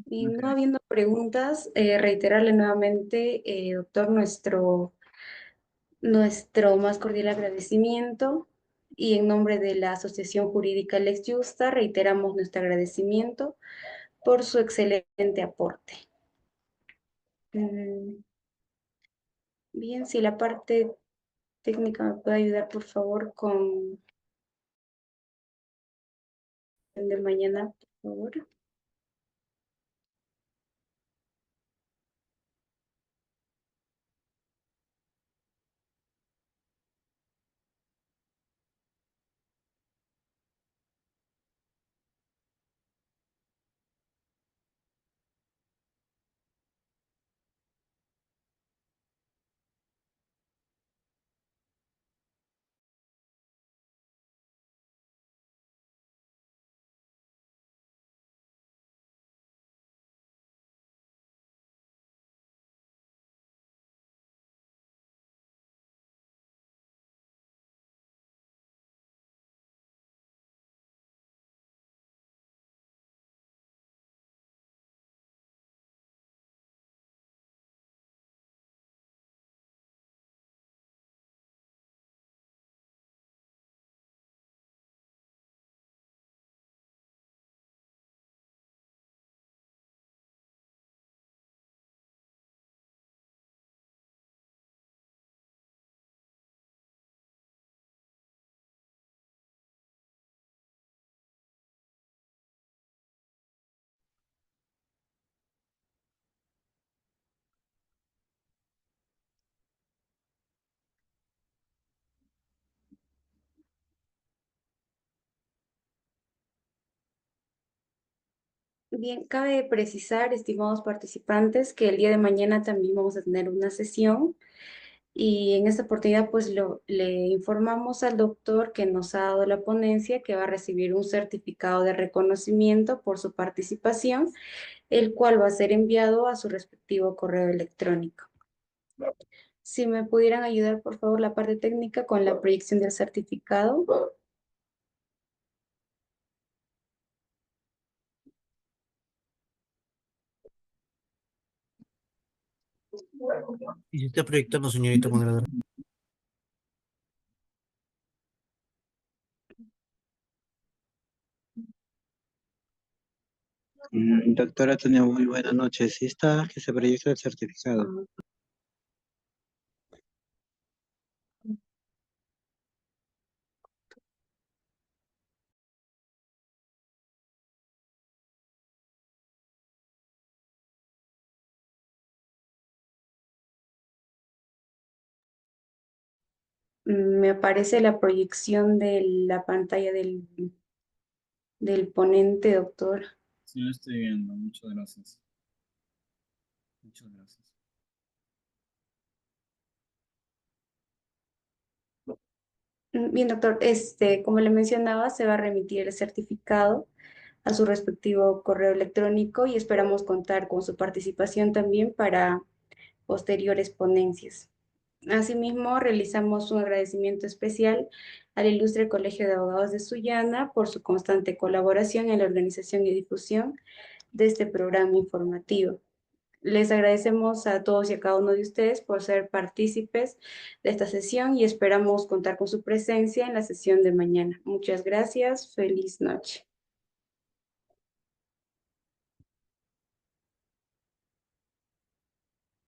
Y no Ok. habiendo preguntas, reiterarle nuevamente, doctor, nuestro más cordial agradecimiento y en nombre de la Asociación Jurídica Lex Justa reiteramos nuestro agradecimiento por su excelente aporte. Mm, Bien, si la parte técnica me puede ayudar, por favor, con el de mañana, por favor. Bien, cabe precisar, estimados participantes, que el día de mañana también vamos a tener una sesión y en esta oportunidad pues le informamos al doctor que nos ha dado la ponencia que va a recibir un certificado de reconocimiento por su participación, el cual va a ser enviado a su respectivo correo electrónico. Si me pudieran ayudar, por favor, la parte técnica con la proyección del certificado. Y se está proyectando, señorita moderadora. Doctora Tania, muy buenas noches. Sí está que se proyecta el certificado. Me aparece la proyección de la pantalla del ponente, doctor. Sí, lo estoy viendo. Muchas gracias. Muchas gracias. Bien, doctor, como le mencionaba, se va a remitir el certificado a su respectivo correo electrónico y esperamos contar con su participación también para posteriores ponencias. Asimismo, realizamos un agradecimiento especial al Ilustre Colegio de Abogados de Sullana por su constante colaboración en la organización y difusión de este programa informativo. Les agradecemos a todos y a cada uno de ustedes por ser partícipes de esta sesión y esperamos contar con su presencia en la sesión de mañana. Muchas gracias. Feliz noche.